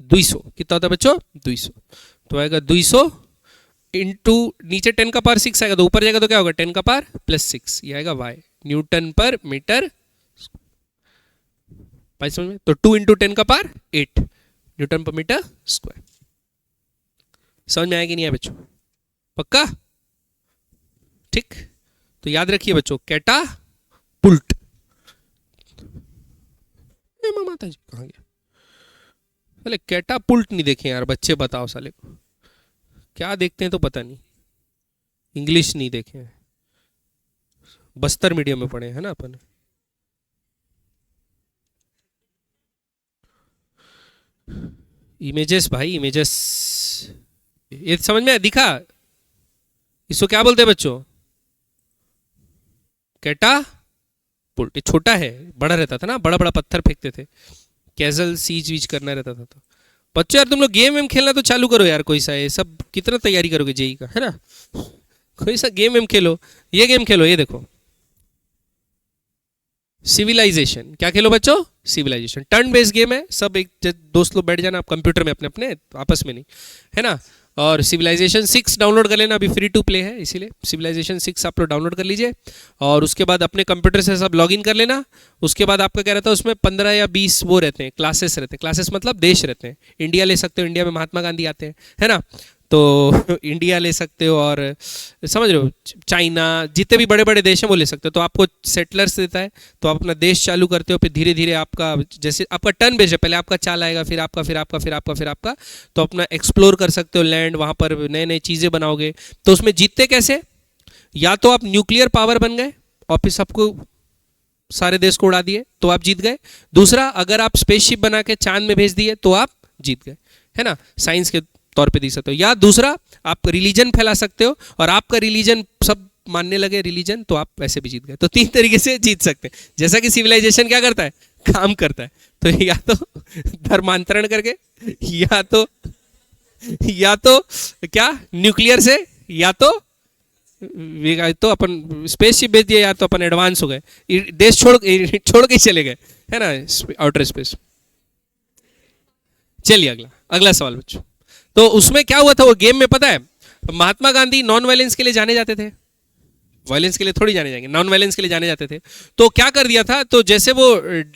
[SPEAKER 1] 200, कितना होता है बच्चों, 200। तो आएगा 200 इंटू नीचे 10 का पावर 6 आएगा, तो ऊपर जाएगा तो क्या होगा, 10 का पावर +6, ये आएगा वाई, न्यूटन पर मीटर। समझ में, तो 2 इंटू 10 का power 8 Newton per metre square. समझ में आया कि नहीं है बच्चों, पक्का। ठीक, तो याद रखिए बच्चों, कैटापुल्ट। माता जी कहाँ गया, पहले कैटापुल्ट नहीं देखे यार बच्चे, बताओ साले को क्या देखते हैं, तो पता नहीं, इंग्लिश नहीं देखे हैं। बस्तर मीडियम में पढ़े है ना अपन। इमेजेस भाई, इमेजेस, ये समझ में दिखा? इसको क्या बोलते हैं बच्चों? कैटा पुल्ट। छोटा है, बड़ा रहता था ना, बड़ा बड़ा पत्थर फेंकते थे, कैजल सीज वीज करना रहता था। तो बच्चों यार तुम लोग गेम वेम खेलना तो चालू करो यार, कोई सा, ये सब कितना तैयारी करोगे जेई का, है ना? कोई सा गेम वेम खेलो, ये गेम खेलो, ये देखो सिविलाइजेशन। क्या खेलो बच्चों? सिविलाइजेशन। टर्न बेस्ड गेम है, सब एक दोस्त लोग बैठ जाना आप कंप्यूटर में अपने अपने, आपस में नहीं, है ना? और सिविलाइजेशन 6 डाउनलोड कर लेना, अभी फ्री टू प्ले है इसीलिए सिविलाइजेशन 6 आप लोग डाउनलोड कर लीजिए। और उसके बाद अपने कंप्यूटर से सब लॉगिन कर लेना। उसके बाद आपका क्या रहता है उसमें 15 या 20 वो रहते हैं, क्लासेस रहते हैं। क्लासेस मतलब देश रहते हैं। इंडिया ले सकते हो, इंडिया में महात्मा गांधी आते हैं, है ना? तो इंडिया ले सकते हो, और समझ रहे हो, चाइना, जितने भी बड़े बड़े देश हैं वो ले सकते हो। तो आपको सेटलर्स देता है, तो आप अपना देश चालू करते हो, फिर धीरे धीरे आपका, जैसे आपका टर्न बेस्ड है, पहले आपका चाल आएगा, फिर आपका, फिर आपका, फिर आपका, फिर आपका, तो अपना एक्सप्लोर कर सकते हो लैंड, वहाँ पर नए नए चीज़ें बनाओगे। तो उसमें जीतते कैसे? या तो आप न्यूक्लियर पावर बन गए और फिर सबको, सारे देश को उड़ा दिए तो आप जीत गए। दूसरा, अगर आप स्पेसशिप बना के चांद में भेज दिए तो आप जीत गए, है ना? साइंस के तौर पे देख सकते हो। या दूसरा, आप रिलीजन फैला सकते हो और आपका रिलीजन सब मानने लगे रिलीजन, तो आप वैसे भी जीत गए। तो 3 तरीके से जीत सकते हैं, जैसा कि सिविलाइजेशन क्या करता है, काम करता है। तो या तो धर्मांतरण करके, या तो क्या न्यूक्लियर से, या तो अपन स्पेसशिप भेज दिए, या तो अपन एडवांस हो गए, देश छोड़ के ही चले गए, है ना, आउटर स्पेस। चलिए अगला सवाल बच्चों। तो उसमें क्या हुआ था वो गेम में, पता है? महात्मा गांधी नॉन वायलेंस के लिए जाने जाते थे, वायलेंस के लिए थोड़ी जाने जाएंगे, नॉन वायलेंस के लिए जाने जाते थे। तो क्या कर दिया था, तो जैसे वो,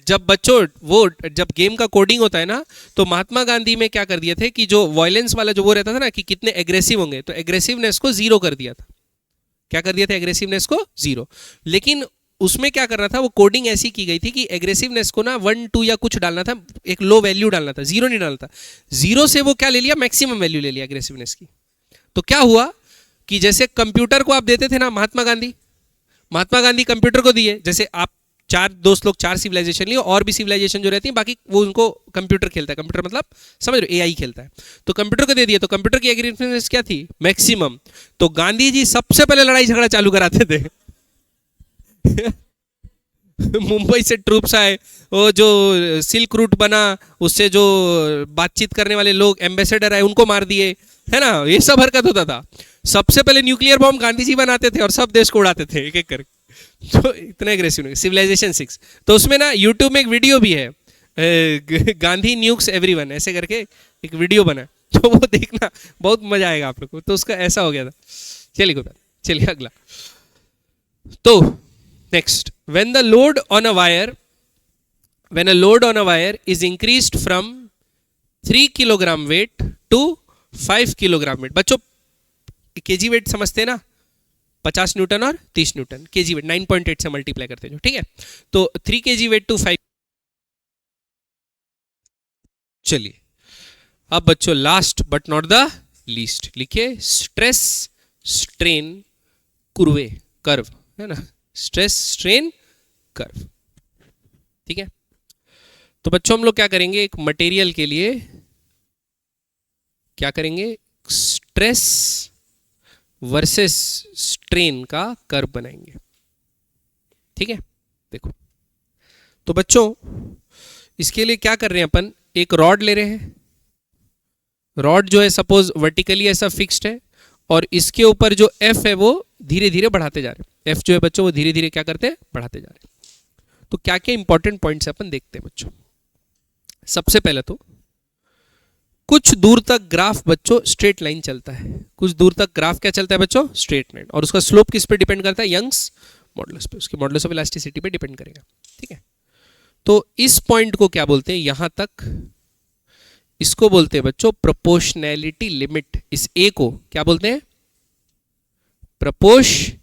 [SPEAKER 1] जब बच्चों वो जब गेम का कोडिंग होता है ना, तो महात्मा गांधी में क्या कर दिए थे कि जो वायलेंस वाला जो वो रहता था ना, कि कितने एग्रेसिव होंगे, तो एग्रेसिवनेस को 0 कर दिया था। क्या कर दिया था? एग्रेसिवनेस को 0। लेकिन उसमें क्या करना था, वो कोडिंग ऐसी की गई थी कि एग्रेसिवनेस को ना 1 2 या कुछ डालना था, एक लो वैल्यू डालना था, 0 नहीं डालना था। 0 से वो क्या ले लिया, मैक्सिमम वैल्यू ले लिया एग्रेसिवनेस की। तो क्या हुआ कि जैसे कंप्यूटर को आप देते थे ना, महात्मा गांधी कंप्यूटर को दिए, जैसे आप 4 दोस्त लोग 4 सिविलाइजेशन लिए, और भी सिविलाइजेशन जो रहती है बाकी, वो उनको कंप्यूटर खेलता है। कंप्यूटर मतलब समझ रहे हो, एआई खेलता है। तो कंप्यूटर को दे दिया, तो कंप्यूटर की एग्रेसिवनेस क्या थी? मैक्सिमम। तो गांधी जी सबसे पहले लड़ाई झगड़ा चालू कराते थे। मुंबई से ट्रूप्स आए, वो जो सिल्क रूट बना, उससे जो बातचीत करने वाले लोग, एम्बेसडर आए, उनको मार दिए, है ना? ये सब हरकत होता था। सबसे पहले न्यूक्लियर बॉम्ब गांधी जी बनाते थे और सब देश को उड़ाते थे एक एक करके। तो इतना एग्रेसिव सिविलाइजेशन 6। तो उसमें ना यूट्यूब में एक वीडियो भी है, गांधी न्यूक्स एवरीवन ऐसे करके एक वीडियो बना, तो वो देखना, बहुत मजा आएगा आप लोग को। तो उसका ऐसा हो गया था। चलिए अगला। तो next, when a load on a wire is increased from 3 kilogram weight to 5 kilogram weight। बच्चों केजी वेट समझते हैं ना, 50 न्यूटन और 30 न्यूटन, केजी वेट 9.8 से मल्टीप्लाई करते हैं जो, ठीक है? तो 3 केजी वेट टू 5। चलिए अब बच्चों last but not the least लिखिए, स्ट्रेस स्ट्रेन कर्व, है ना? स्ट्रेस स्ट्रेन कर्व, ठीक है? तो बच्चों हम लोग क्या करेंगे, एक मटेरियल के लिए क्या करेंगे, स्ट्रेस वर्सेस स्ट्रेन का कर्व बनाएंगे, ठीक है? देखो तो बच्चों इसके लिए क्या कर रहे हैं अपन, एक रॉड ले रहे हैं। रॉड जो है सपोज वर्टिकली ऐसा फिक्स्ड है, और इसके ऊपर जो एफ है वो धीरे धीरे बढ़ाते जा रहे हैं। एफ जो है बच्चों वो धीरे धीरे क्या करते हैं, बढ़ाते जा रहे हैं। तो क्या क्या इंपॉर्टेंट पॉइंट्स अपन देखते हैं बच्चों। सबसे पहले तो कुछ दूर तक ग्राफ बच्चों स्ट्रेट लाइन चलता है, कुछ दूर तक ग्राफ क्या चलता है बच्चों, स्ट्रेट लाइन, और उसका स्लोप किस पे डिपेंड करता है, यंग्स मॉडुलस पे, उसके मॉडुलस ऑफ इलास्टिसिटी पे डिपेंड करेगा, ठीक है? तो इस पॉइंट को क्या बोलते हैं, यहां तक, इसको बोलते हैं बच्चों प्रोपोर्शनैलिटी लिमिट। इस ए को क्या बोलते हैं, प्रोपोर्शनैलिटी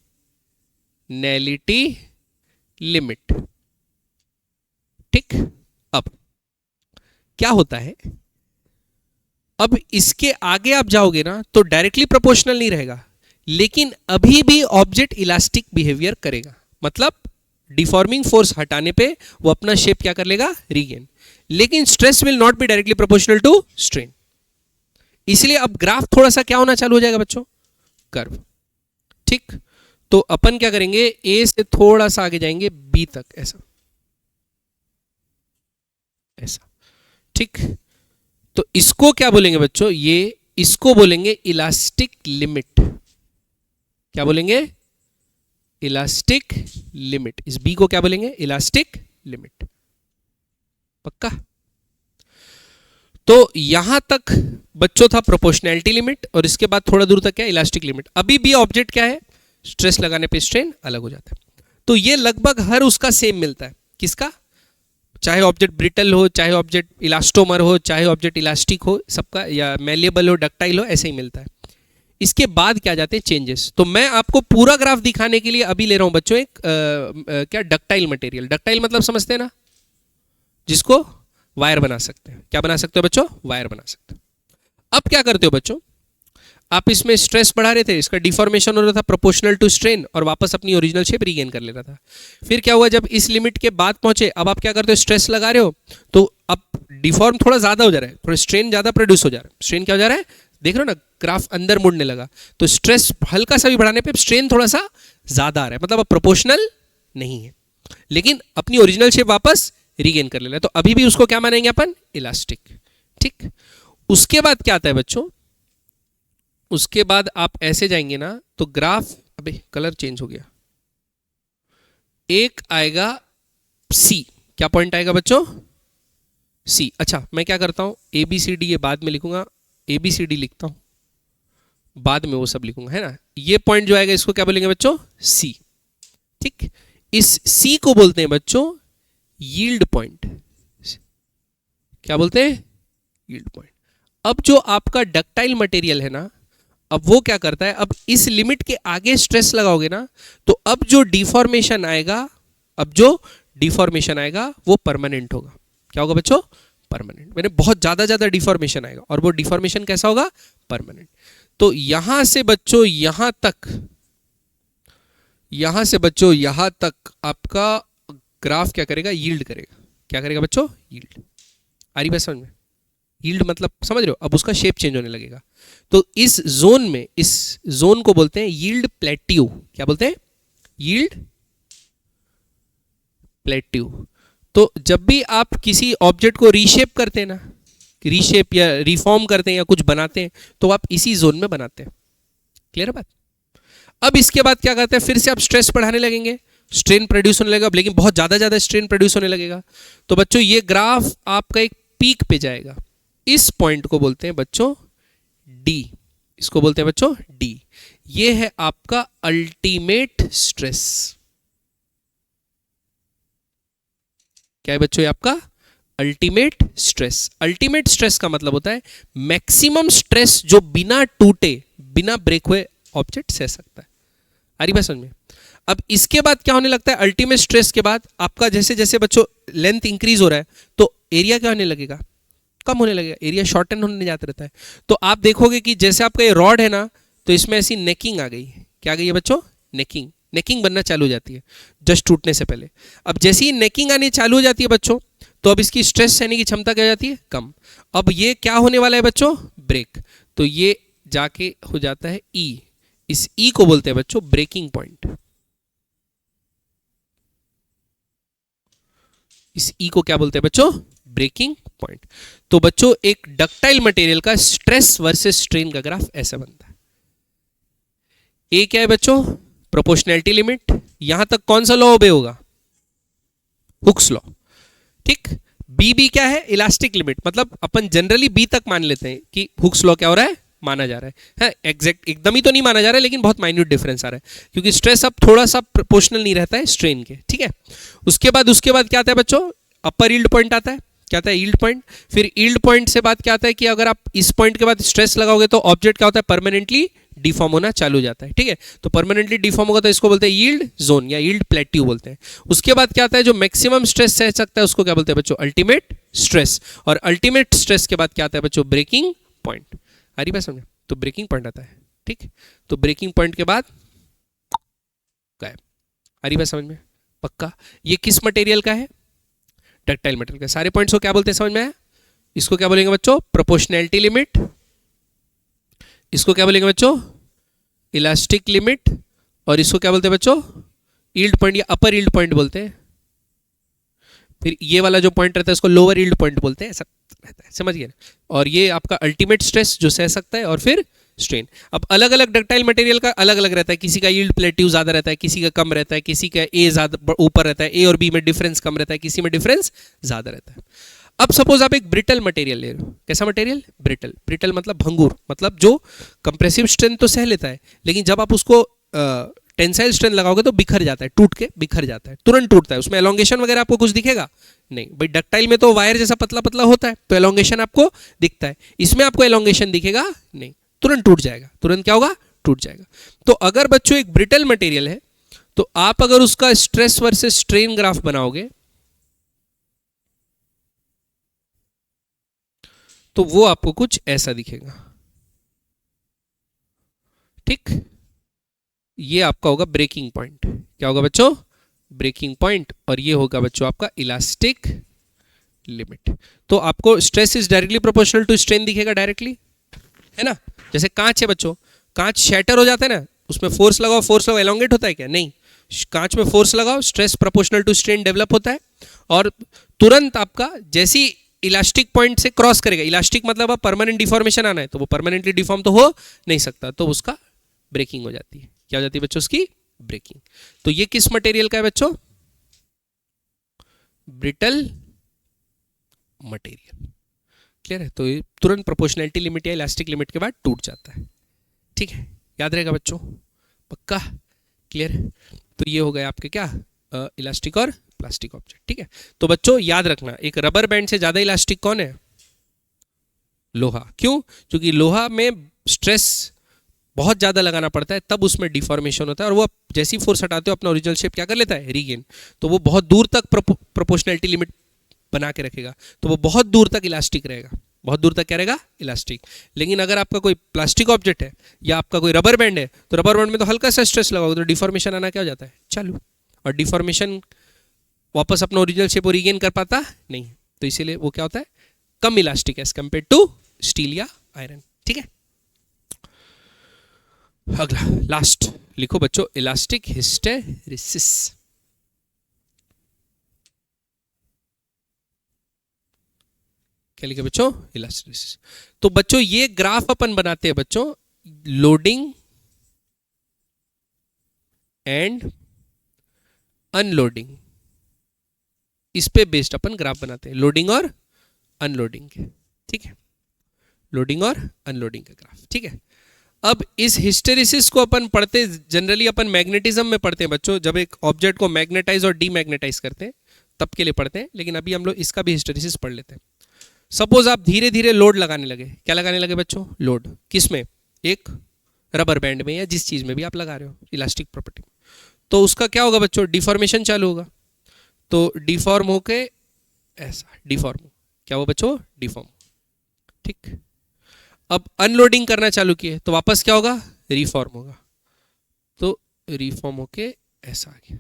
[SPEAKER 1] लिमिट, ठीक? अब क्या होता है, अब इसके आगे आप जाओगे ना तो डायरेक्टली प्रोपोर्शनल नहीं रहेगा, लेकिन अभी भी ऑब्जेक्ट इलास्टिक बिहेवियर करेगा। मतलब डिफॉर्मिंग फोर्स हटाने पे वो अपना शेप क्या कर लेगा, रीगेन। लेकिन stress will not be directly proportional to strain, इसलिए अब ग्राफ थोड़ा सा क्या होना चालू हो जाएगा बच्चों, कर्व। ठीक, तो अपन क्या करेंगे, ए से थोड़ा सा आगे जाएंगे बी तक, ऐसा ऐसा। ठीक, तो इसको क्या बोलेंगे बच्चों, ये इसको बोलेंगे इलास्टिक लिमिट। क्या बोलेंगे, इलास्टिक लिमिट। इस बी को क्या बोलेंगे, इलास्टिक लिमिट। पक्का। तो यहां तक बच्चों था प्रोपोर्शनैलिटी लिमिट, और इसके बाद थोड़ा दूर तक क्या, इलास्टिक लिमिट। अभी भी ऑब्जेक्ट क्या है, स्ट्रेस लगाने पे स्ट्रेन अलग हो जाता है। तो ये लगभग हर उसका सेम मिलता है, किसका, चाहे ऑब्जेक्ट ब्रिटल हो, चाहे ऑब्जेक्ट इलास्टोमर हो, चाहे ऑब्जेक्ट इलास्टिक हो, सबका, या मेलिएबल हो, डक्टाइल हो, ऐसे ही मिलता है। इसके बाद क्या जाते हैं चेंजेस। तो मैं आपको पूरा ग्राफ दिखाने के लिए अभी ले रहा हूं बच्चों एक क्या, डक्टाइल मटेरियल। डक्टाइल मतलब समझते हैं ना, जिसको वायर बना सकते हैं। क्या बना सकते हो बच्चों, वायर बना सकते हो। अब क्या करते हो बच्चों, आप इसमें स्ट्रेस बढ़ा रहे थे, इसका डिफॉर्मेशन हो रहा था प्रोपोर्शनल टू स्ट्रेन, और वापस अपनी ओरिजिनल शेप रीगेन कर ले रहा था। फिर क्या हुआ, जब इस लिमिट के बाद पहुंचे, अब आप क्या करते हो, स्ट्रेस लगा रहे हो, तो अब डिफॉर्म थोड़ा ज्यादा हो जा रहा है, थोड़ा स्ट्रेन ज्यादा प्रोड्यूस हो जा रहा है। स्ट्रेन क्या हो जा रहा है, देख रहे हो ना, ग्राफ अंदर मुड़ने लगा। तो स्ट्रेस हल्का सा भी बढ़ाने पे स्ट्रेन थोड़ा सा ज्यादा आ रहा है, मतलब अब प्रोपोर्शनल नहीं है, लेकिन अपनी ओरिजिनल शेप वापस रीगेन कर ले रहा है। तो अभी भी उसको क्या मानेंगे अपन, इलास्टिक। ठीक, उसके बाद क्या आता है बच्चों, उसके बाद आप ऐसे जाएंगे ना, तो ग्राफ, अबे कलर चेंज हो गया, एक आएगा सी। क्या पॉइंट आएगा बच्चों, सी। अच्छा, मैं क्या करता हूं, ए बी सी डी ये बाद में लिखूंगा, ए बी सी डी लिखता हूं, बाद में वो सब लिखूंगा, है ना। ये पॉइंट जो आएगा इसको क्या बोलेंगे बच्चों, सी। ठीक, इस सी को बोलते हैं बच्चों यील्ड पॉइंट। क्या बोलते हैं, यील्ड पॉइंट। अब जो आपका डक्टाइल मटेरियल है ना, अब वो क्या करता है, अब इस लिमिट के आगे स्ट्रेस लगाओगे ना, तो अब जो डिफॉर्मेशन आएगा, अब जो डिफॉर्मेशन आएगा वो परमानेंट होगा। क्या होगा बच्चों, परमानेंट। मैंने बहुत ज्यादा डिफॉर्मेशन आएगा, और वो डिफॉर्मेशन कैसा होगा, परमानेंट। तो यहां से बच्चों यहां तक, यहां से बच्चों यहां तक आपका ग्राफ क्या करेगा, यील्ड करेगा। क्या करेगा बच्चों, यील्ड। आ रही बात समझ में, यील्ड मतलब समझ रहे हो, अब उसका शेप चेंज होने लगेगा। तो इस जोन में, इस जोन को बोलते हैं यील्ड प्लेट्यू। क्या बोलते हैं, यील्ड प्लेट्यू। तो जब भी आप किसी ऑब्जेक्ट को रीशेप करते हैं ना, रीशेप या रिफॉर्म करते हैं या कुछ बनाते हैं, तो आप इसी जोन में बनाते हैं। क्लियर है बात। अब इसके बाद क्या करते हैं, फिर से आप स्ट्रेस बढ़ाने लगेंगे, स्ट्रेन प्रोड्यूस होने लगेगा, लेकिन बहुत ज्यादा स्ट्रेन प्रोड्यूस होने लगेगा। तो बच्चों ये ग्राफ आपका एक पीक पे जाएगा। इस पॉइंट को बोलते हैं बच्चों डी। इसको बोलते हैं बच्चों डी। ये है आपका अल्टीमेट स्ट्रेस। क्या है बच्चों, ये आपका अल्टीमेट स्ट्रेस। अल्टीमेट स्ट्रेस का मतलब होता है मैक्सिमम स्ट्रेस जो बिना टूटे, बिना ब्रेक हुए ऑब्जेक्ट सह सकता है। आ रही बात समझ में। अब इसके बाद क्या होने लगता है, अल्टीमेट स्ट्रेस के बाद आपका जैसे जैसे बच्चों लेंथ इंक्रीज हो रहा है, तो एरिया क्या होने लगेगा, कम होने लगेगा, एरिया शॉर्टन होने जाता रहता है। तो आप देखोगे कि जैसे आपका ये रॉड है ना, तो इसमें ऐसी नेकिंग आ गई। क्या आ गई है बच्चों, नेकिंग। नेकिंग बनना चालू हो जाती है जस्ट टूटने से पहले। अब जैसे ही नेकिंग आनी चालू हो जाती है बच्चों, तो अब इसकी स्ट्रेस सहने की क्षमता क्या हो जाती है, कम। अब ये क्या होने वाला है बच्चों, ब्रेक। तो ये जाके हो जाता है ई। इस ई को बोलते हैं बच्चों ब्रेकिंग पॉइंट। इस ई को क्या बोलते हैं बच्चों, ब्रेकिंग पॉइंट। तो बच्चों एक डक्टाइल मटेरियल का स्ट्रेस वर्सेस स्ट्रेन का ग्राफ ऐसा बनता है। ए क्या है बच्चों, प्रोपोर्शनैलिटी लिमिट। यहां तक कौन सा लॉ ओबे होगा, हुक्स लॉ। ठीक, बी बी क्या है, इलास्टिक लिमिट। मतलब अपन जनरली बी तक मान लेते हैं कि हुक्स लॉ क्या हो रहा है, माना जा रहा है। एग्जैक्ट एकदम ही तो नहीं माना जा रहा है, लेकिन बहुत माइन्यूट डिफरेंस आ रहा है, क्योंकि स्ट्रेस अब थोड़ा सा प्रोपोर्शनल नहीं रहता है स्ट्रेन के। ठीक है, उसके बाद क्या आता है बच्चों, अपर यील्ड पॉइंट आता है। क्या आता है, यील्ड पॉइंट। फिर यील्ड पॉइंट से बात क्या आता है कि अगर आप इस पॉइंट के बाद स्ट्रेस लगाओगे तो ऑब्जेक्ट क्या होता है, परमानेंटली डिफॉर्म होना चालू हो जाता है। ठीक है, तो परमानेंटली डिफॉर्म होगा तो इसको बोलते हैं यील्ड जोन या यील्ड प्लेट्यू बोलते हैं। उसके बाद क्या आता है, जो मैक्सिमम स्ट्रेस सह सकता है उसको क्या बोलते हैं बच्चों, अल्टीमेट स्ट्रेस। और अल्टीमेट स्ट्रेस के बाद क्या आता है बच्चों, ब्रेकिंग पॉइंट। आ रही बात समझ, तो ब्रेकिंग पॉइंट आता है। ठीक, तो ब्रेकिंग पॉइंट के बाद गायब। आ रही बात समझ में? पक्का? ये किस मटेरियल का है? डक्टाइल मटेरियल का। सारे पॉइंट्स को क्या बोलते हैं समझ में आया? इसको क्या बोलेंगे बच्चों? Proportionality limit. इसको क्या बोलेंगे बच्चों? Elastic limit. और इसको क्या बोलते हैं बच्चों? यील्ड पॉइंट या अपर यील्ड पॉइंट बोलते हैं। फिर ये वाला जो पॉइंट रहता है इसको लोअर यील्ड पॉइंट बोलते हैं, ऐसा रहता है, समझ गए? और ये आपका अल्टीमेट स्ट्रेस जो सह सकता है, और फिर स्ट्रेन। अब अलग अलग डक्टाइल मटेरियल का अलग अलग रहता है, किसी का यील्ड प्लेट्यू ज्यादा रहता है, किसी का कम रहता है, किसी का ए ज्यादा ऊपर रहता है, ए और बी में डिफरेंस कम रहता है, किसी में डिफरेंस ज्यादा रहता है। अब सपोज आप एक ब्रिटल मटेरियल ले रहे हो। कैसा मटेरियल? ब्रिटल। ब्रिटल मतलब भंगुर, मतलब जो कंप्रेसिव स्ट्रेंथ तो सह लेता है, लेकिन जब आप उसको टेंसाइल स्ट्रेंथ लगाओगे तो बिखर जाता है, टूट के बिखर जाता है, तुरंत टूटता है। उसमें एलोंगेशन वगैरह आपको कुछ दिखेगा नहीं भाई। डक्टाइल में तो वायर जैसा पतला पतला होता है तो एलोंगेशन आपको दिखता है, इसमें आपको एलोंगेशन दिखेगा नहीं, तुरंत टूट जाएगा। तुरंत क्या होगा? टूट जाएगा। तो अगर बच्चों एक ब्रिटल मटेरियल है तो आप अगर उसका स्ट्रेस वर्सेस स्ट्रेन ग्राफ बनाओगे तो वो आपको कुछ ऐसा दिखेगा, ठीक? ये आपका होगा ब्रेकिंग पॉइंट। क्या होगा बच्चों? Breaking point. और ये होगा बच्चों आपका इलास्टिक लिमिट। तो आपको stress is directly proportional to strain दिखेगा डायरेक्टली, है ना? जैसे कांच है बच्चों, कांच शैटर हो जाता है ना, उसमें फोर्स लगाओ एलोंगेट होता है क्या? नहीं। कांच में फोर्स लगाओ, stress proportional to strain develop होता है, और तुरंत आपका जैसी इलास्टिक पॉइंट से क्रॉस करेगा, इलास्टिक मतलब अब परमानेंट डिफॉर्मेशन आना है, तो वो परमानेंटली डिफॉर्म तो हो नहीं सकता, तो उसका ब्रेकिंग हो जाती है। क्या हो जाती है बच्चों? उसकी ब्रेकिंग। तो ये किस मटेरियल का है बच्चों? Brittle material. क्लियर है? तो ये तुरंत प्रोपोर्शनैलिटी लिमिट या इलास्टिक लिमिट के बाद टूट जाता है, ठीक है? याद रहेगा बच्चों? पक्का? क्लियर है? तो ये हो गया आपके क्या, इलास्टिक और प्लास्टिक ऑब्जेक्ट, ठीक है? तो बच्चों याद रखना, एक रबर बैंड से ज्यादा इलास्टिक कौन है? लोहा। क्यों? क्योंकि लोहा में स्ट्रेस बहुत ज्यादा लगाना पड़ता है, तब उसमें डिफॉर्मेशन होता है, और वो जैसी फोर्स हटाते हो अपना ओरिजिनल शेप क्या कर लेता है? रीगेन। तो वो बहुत दूर तक प्रोपोर्शनैलिटी लिमिट बना के रखेगा, तो वो बहुत दूर तक इलास्टिक रहेगा। बहुत दूर तक क्या रहेगा? इलास्टिक। लेकिन अगर आपका कोई प्लास्टिक ऑब्जेक्ट है या आपका कोई रबर बैंड है, तो रबर बैंड में तो हल्का सा स्ट्रेस लगाओगे तो डिफॉर्मेशन आना क्या हो जाता है? चालू। और डिफॉर्मेशन वापस अपना ओरिजिनल शेप रीगेन कर पाता नहीं, तो इसीलिए वो क्या होता है? कम elastic as compare to steel या आयरन, ठीक है? अगला लास्ट लिखो बच्चों, इलास्टिक हिस्टेरिसिस। क्या लिखे बच्चों? इलास्टिसिस। तो बच्चों ये ग्राफ अपन बनाते हैं बच्चों लोडिंग एंड अनलोडिंग, इस पे बेस्ड अपन ग्राफ बनाते हैं, लोडिंग और अनलोडिंग के, ठीक है? लोडिंग और अनलोडिंग का ग्राफ, ठीक है? अब इस हिस्टेरिसिस को अपन पढ़ते जनरली अपन मैग्नेटिज्म में पढ़ते हैं बच्चों, जब एक ऑब्जेक्ट को मैग्नेटाइज और डीमैग्नेटाइज करते हैं तब के लिए पढ़ते हैं, लेकिन अभी हम लोग इसका भी हिस्टेरिसिस पढ़ लेते हैं। सपोज आप धीरे धीरे लोड लगाने लगे। क्या लगाने लगे बच्चों? लोड। किस में? एक रबर बैंड में या जिस चीज में भी आप लगा रहे हो इलास्टिक प्रॉपर्टी में, तो उसका क्या होगा बच्चों? डिफॉर्मेशन चालू होगा। तो डिफॉर्म होके ऐसा डिफॉर्म, क्या हुआ बच्चों? डिफॉर्म, ठीक? अब अनलोडिंग करना चालू किए तो वापस क्या होगा? रिफॉर्म होगा। तो रिफॉर्म होके ऐसा आ गया।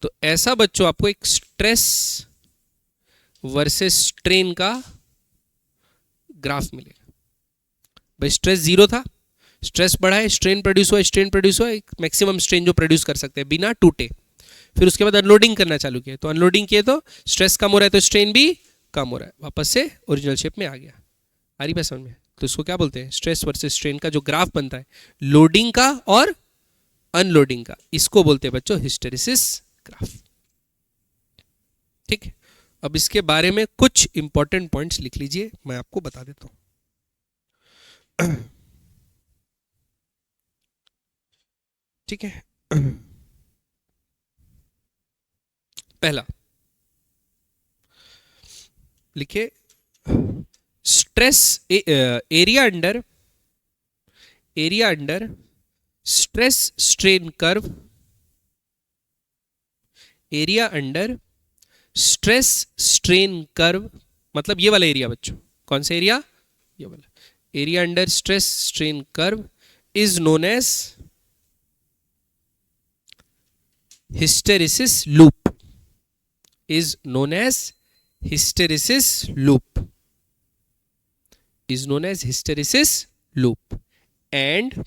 [SPEAKER 1] तो ऐसा बच्चों आपको एक स्ट्रेस वर्सेस स्ट्रेन का ग्राफ मिलेगा। भाई स्ट्रेस जीरो था, स्ट्रेस बढ़ा है, स्ट्रेन प्रोड्यूस हुआ, स्ट्रेन प्रोड्यूस हुआ, एक मैक्सिमम स्ट्रेन जो प्रोड्यूस कर सकते हैं बिना टूटे। फिर उसके बाद अनलोडिंग करना चालू किया, तो अनलोडिंग किए तो स्ट्रेस कम हो रहा है, तो स्ट्रेन भी कम हो रहा है, वापस से ओरिजिनल शेप में आ गया। आ रही बात समझ में? तो इसको क्या बोलते हैं? स्ट्रेस वर्सेस स्ट्रेन का जो ग्राफ बनता है लोडिंग का और अनलोडिंग का, इसको बोलते हैं बच्चों हिस्टेरिसिस ग्राफ, ठीक है? अब इसके बारे में कुछ इंपॉर्टेंट पॉइंट्स लिख लीजिए, मैं आपको बता देता हूं, ठीक है? पहला लिखिए, stress area under stress strain curve, area under stress strain curve, मतलब ये वाला एरिया बच्चों, कौन सा एरिया? ये वाला area under stress strain curve is known as hysteresis loop, is known as hysteresis loop, is known as hysteresis loop, and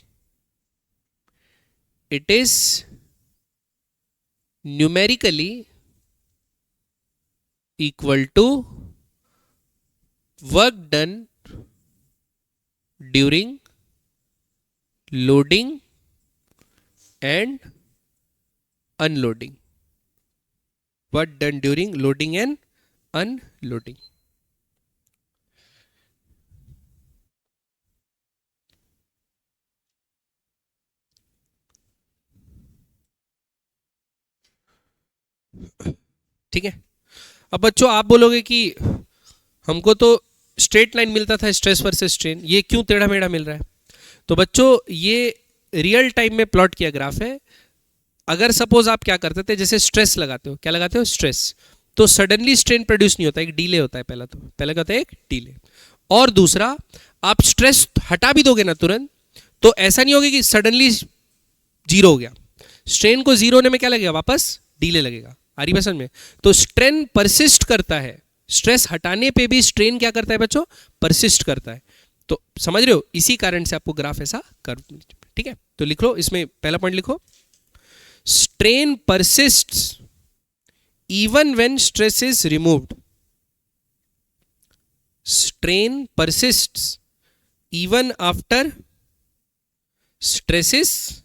[SPEAKER 1] it is numerically equal to work done during loading and unloading, work done during loading and unloading. ठीक है। अब बच्चों आप बोलोगे कि हमको तो straight line मिलता था स्ट्रेस वर्सेस स्ट्रेन, ये क्यों टेढ़ा मेढ़ा मिल रहा है? तो बच्चों ये रियल टाइम में प्लॉट किया ग्राफ है। अगर सपोज आप क्या करते थे, जैसे स्ट्रेस लगाते हो, क्या लगाते हो? स्ट्रेस, तो सडनली स्ट्रेन प्रोड्यूस नहीं होता, एक डीले होता है। पहला क्या होता है? एक डीले। और दूसरा, आप स्ट्रेस हटा भी दोगे ना तुरंत, तो ऐसा नहीं होगा कि सडनली जीरो हो गया। स्ट्रेन को जीरो होने में क्या लगेगा? वापस डीले लगेगा। आ रही बात समझ में? तो स्ट्रेन परसिस्ट करता है, स्ट्रेस हटाने पे भी स्ट्रेन क्या करता है बच्चों? परसिस्ट करता है। तो समझ रहे हो, इसी कारण से आपको ग्राफ ऐसा कर, ठीक है। तो लिख लो, इसमें पहला पॉइंट लिखो, strain persists even when stress is removed. Strain persists even after stress is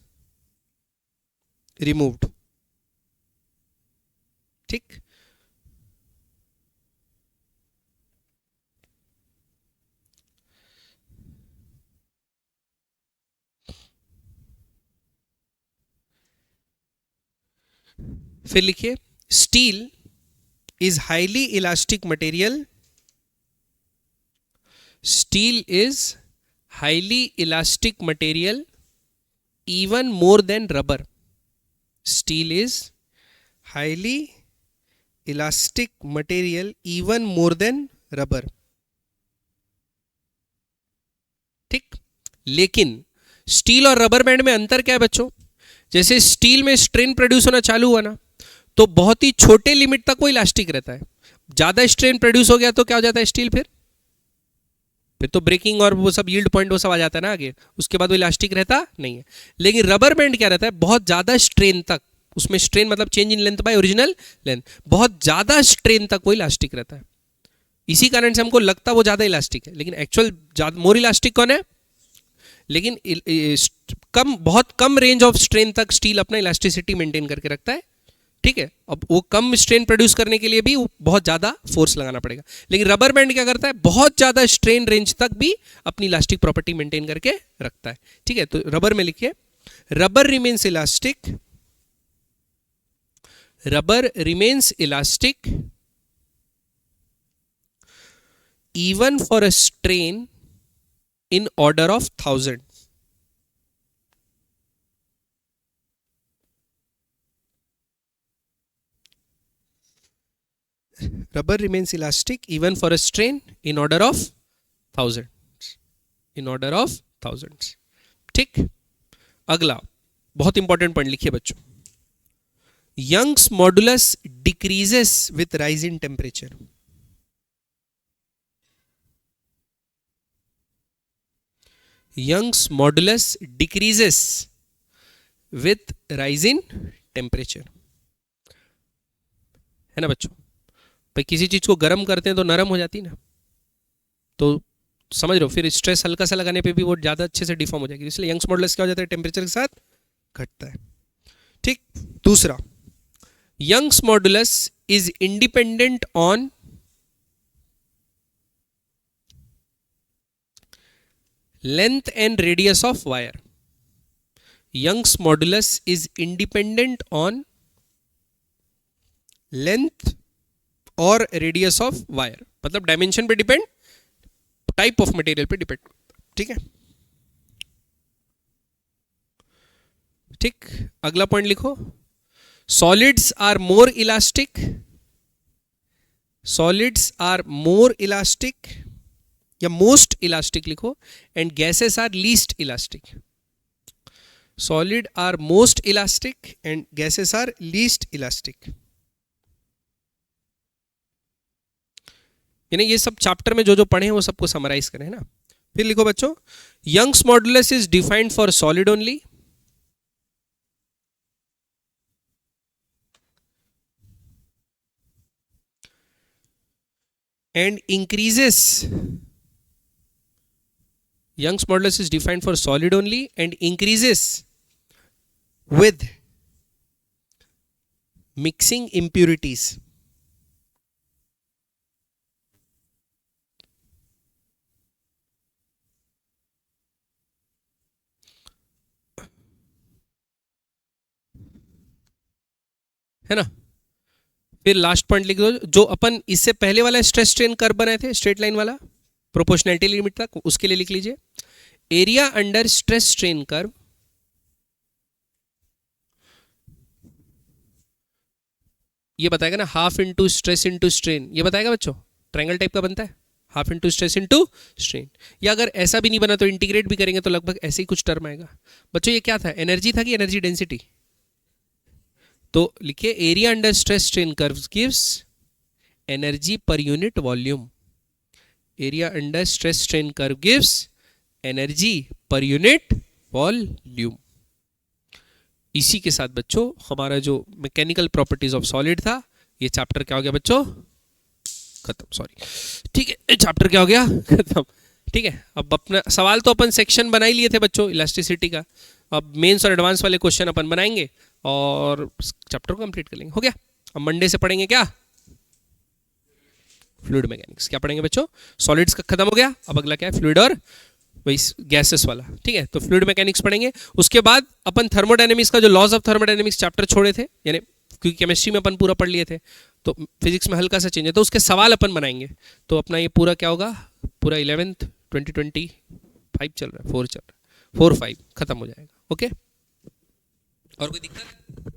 [SPEAKER 1] removed. ठीक, फिर लिखिए, steel is highly elastic material, steel is highly elastic material even more than rubber. Steel is highly elastic material even more than rubber. ठीक, लेकिन steel और rubber band में अंतर क्या है बच्चों? जैसे स्टील में स्ट्रेन प्रोड्यूस होना चालू हुआ ना, तो बहुत ही छोटे लिमिट तक वो इलास्टिक रहता है। ज्यादा स्ट्रेन प्रोड्यूस हो गया तो क्या हो जाता है स्टील? फिर तो ब्रेकिंग और वो सब यील्ड पॉइंट वो सब आ जाता है ना आगे, उसके बाद वो इलास्टिक रहता नहीं है। लेकिन रबर बैंड क्या रहता है? बहुत ज्यादा स्ट्रेन तक, उसमें स्ट्रेन मतलब change in length bye original length, बहुत ज्यादा स्ट्रेन तक वो इलास्टिक रहता है। इसी कारण से हमको लगता वो ज्यादा इलास्टिक है, लेकिन एक्चुअल मोर इलास्टिक कौन है? लेकिन बहुत कम रेंज ऑफ स्ट्रेन तक स्टील अपना इलास्टिसिटी मेंटेन करके रखता है। ठीक है, अब वो कम स्ट्रेन प्रोड्यूस करने के लिए भी बहुत ज्यादा फोर्स लगाना पड़ेगा। लेकिन रबर बैंड क्या करता है? बहुत ज्यादा स्ट्रेन रेंज तक भी अपनी इलास्टिक प्रॉपर्टी मेंटेन करके रखता है। ठीक है, तो रबर में लिखिए, rubber remains elastic, rubber remains elastic even for a strain in order of 1000। Rubber remains elastic even for a strain in order of thousands, in order of thousands. ठीक, अगला बहुत इंपॉर्टेंट पॉइंट लिखिए बच्चों, Young's modulus decreases with rise in temperature. Young's modulus decreases with rise in temperature, है ना बच्चों? भाई किसी चीज को गर्म करते हैं तो नरम हो जाती है ना, तो समझ रहे हो, फिर स्ट्रेस हल्का सा लगाने पे भी वो ज्यादा अच्छे से डिफॉर्म हो जाएगी। इसलिए यंग्स मॉडुलस क्या हो जाता है? टेम्परेचर के साथ घटता है। ठीक, दूसरा, Young's modulus is independent on length and radius of wire. Young's modulus is independent on length और रेडियस ऑफ वायर, मतलब डायमेंशन पे डिपेंड, टाइप ऑफ मटेरियल पे डिपेंड। ठीक है, ठीक, अगला पॉइंट लिखो, solids are more elastic, solids are more elastic या मोस्ट इलास्टिक लिखो, and gases are least elastic. Solid are most elastic and gases are least elastic. यानी ये सब चैप्टर में जो जो पढ़े हैं वो सबको समराइज करें, है ना। फिर लिखो बच्चों, Young's modulus is defined for solid only, and increases, Young's modulus is defined for solid only and increases with mixing impurities. है ना। फिर लास्ट पॉइंट लिख दो, जो अपन इससे पहले वाला स्ट्रेस स्ट्रेन कर्व बनाए थे, स्ट्रेट लाइन वाला प्रोपोर्शनैलिटी लिमिट तक, उसके लिए लिख लीजिए area under stress strain curve ये बताएगा ना, half into stress into strain, ये बताएगा बच्चों, ट्रायंगल टाइप का बनता है, half into stress into strain. या अगर ऐसा भी नहीं बना तो इंटीग्रेट भी करेंगे तो लगभग ऐसे ही कुछ टर्म आएगा। बच्चों ये क्या था, एनर्जी था कि एनर्जी डेंसिटी? तो लिखिए area under stress strain curves gives energy per unit volume. Area under stress strain curve gives energy per unit volume. इसी के साथ बच्चों हमारा जो मैकेनिकल प्रॉपर्टीज ऑफ सॉलिड था ये चैप्टर क्या हो गया बच्चों, खत्म। सॉरी, ठीक है, चैप्टर क्या हो गया, खत्म। ठीक है, अब अपना सवाल तो अपन सेक्शन बना ही लिए थे बच्चों इलास्टिसिटी का, अब मेंस और एडवांस वाले क्वेश्चन अपन बनाएंगे और चैप्टर को कंप्लीट कर लेंगे, हो गया। अब मंडे से पढ़ेंगे क्या, फ्लूइड मैकेनिक्स। क्या पढ़ेंगे बच्चों, सॉलिड्स का खत्म हो गया, अब अगला क्या है, फ्लूइड और वही गैसेस वाला। ठीक है, तो फ्लूइड मैकेनिक्स पढ़ेंगे। उसके बाद अपन थर्मोडायनेमिक्स का जो लॉज ऑफ थर्मोडायनेमिक्स चैप्टर छोड़े थे, यानी क्योंकि केमिस्ट्री में अपन पूरा पढ़ लिए थे तो फिजिक्स में हल्का सा चेंज है, तो उसके सवाल अपन बनाएंगे। तो अपना ये पूरा क्या होगा, पूरा 11th 2025 चल रहा है, 4 चल रहा है, 4-5 खत्म हो जाएगा। ओके, और कोई दिक्कत?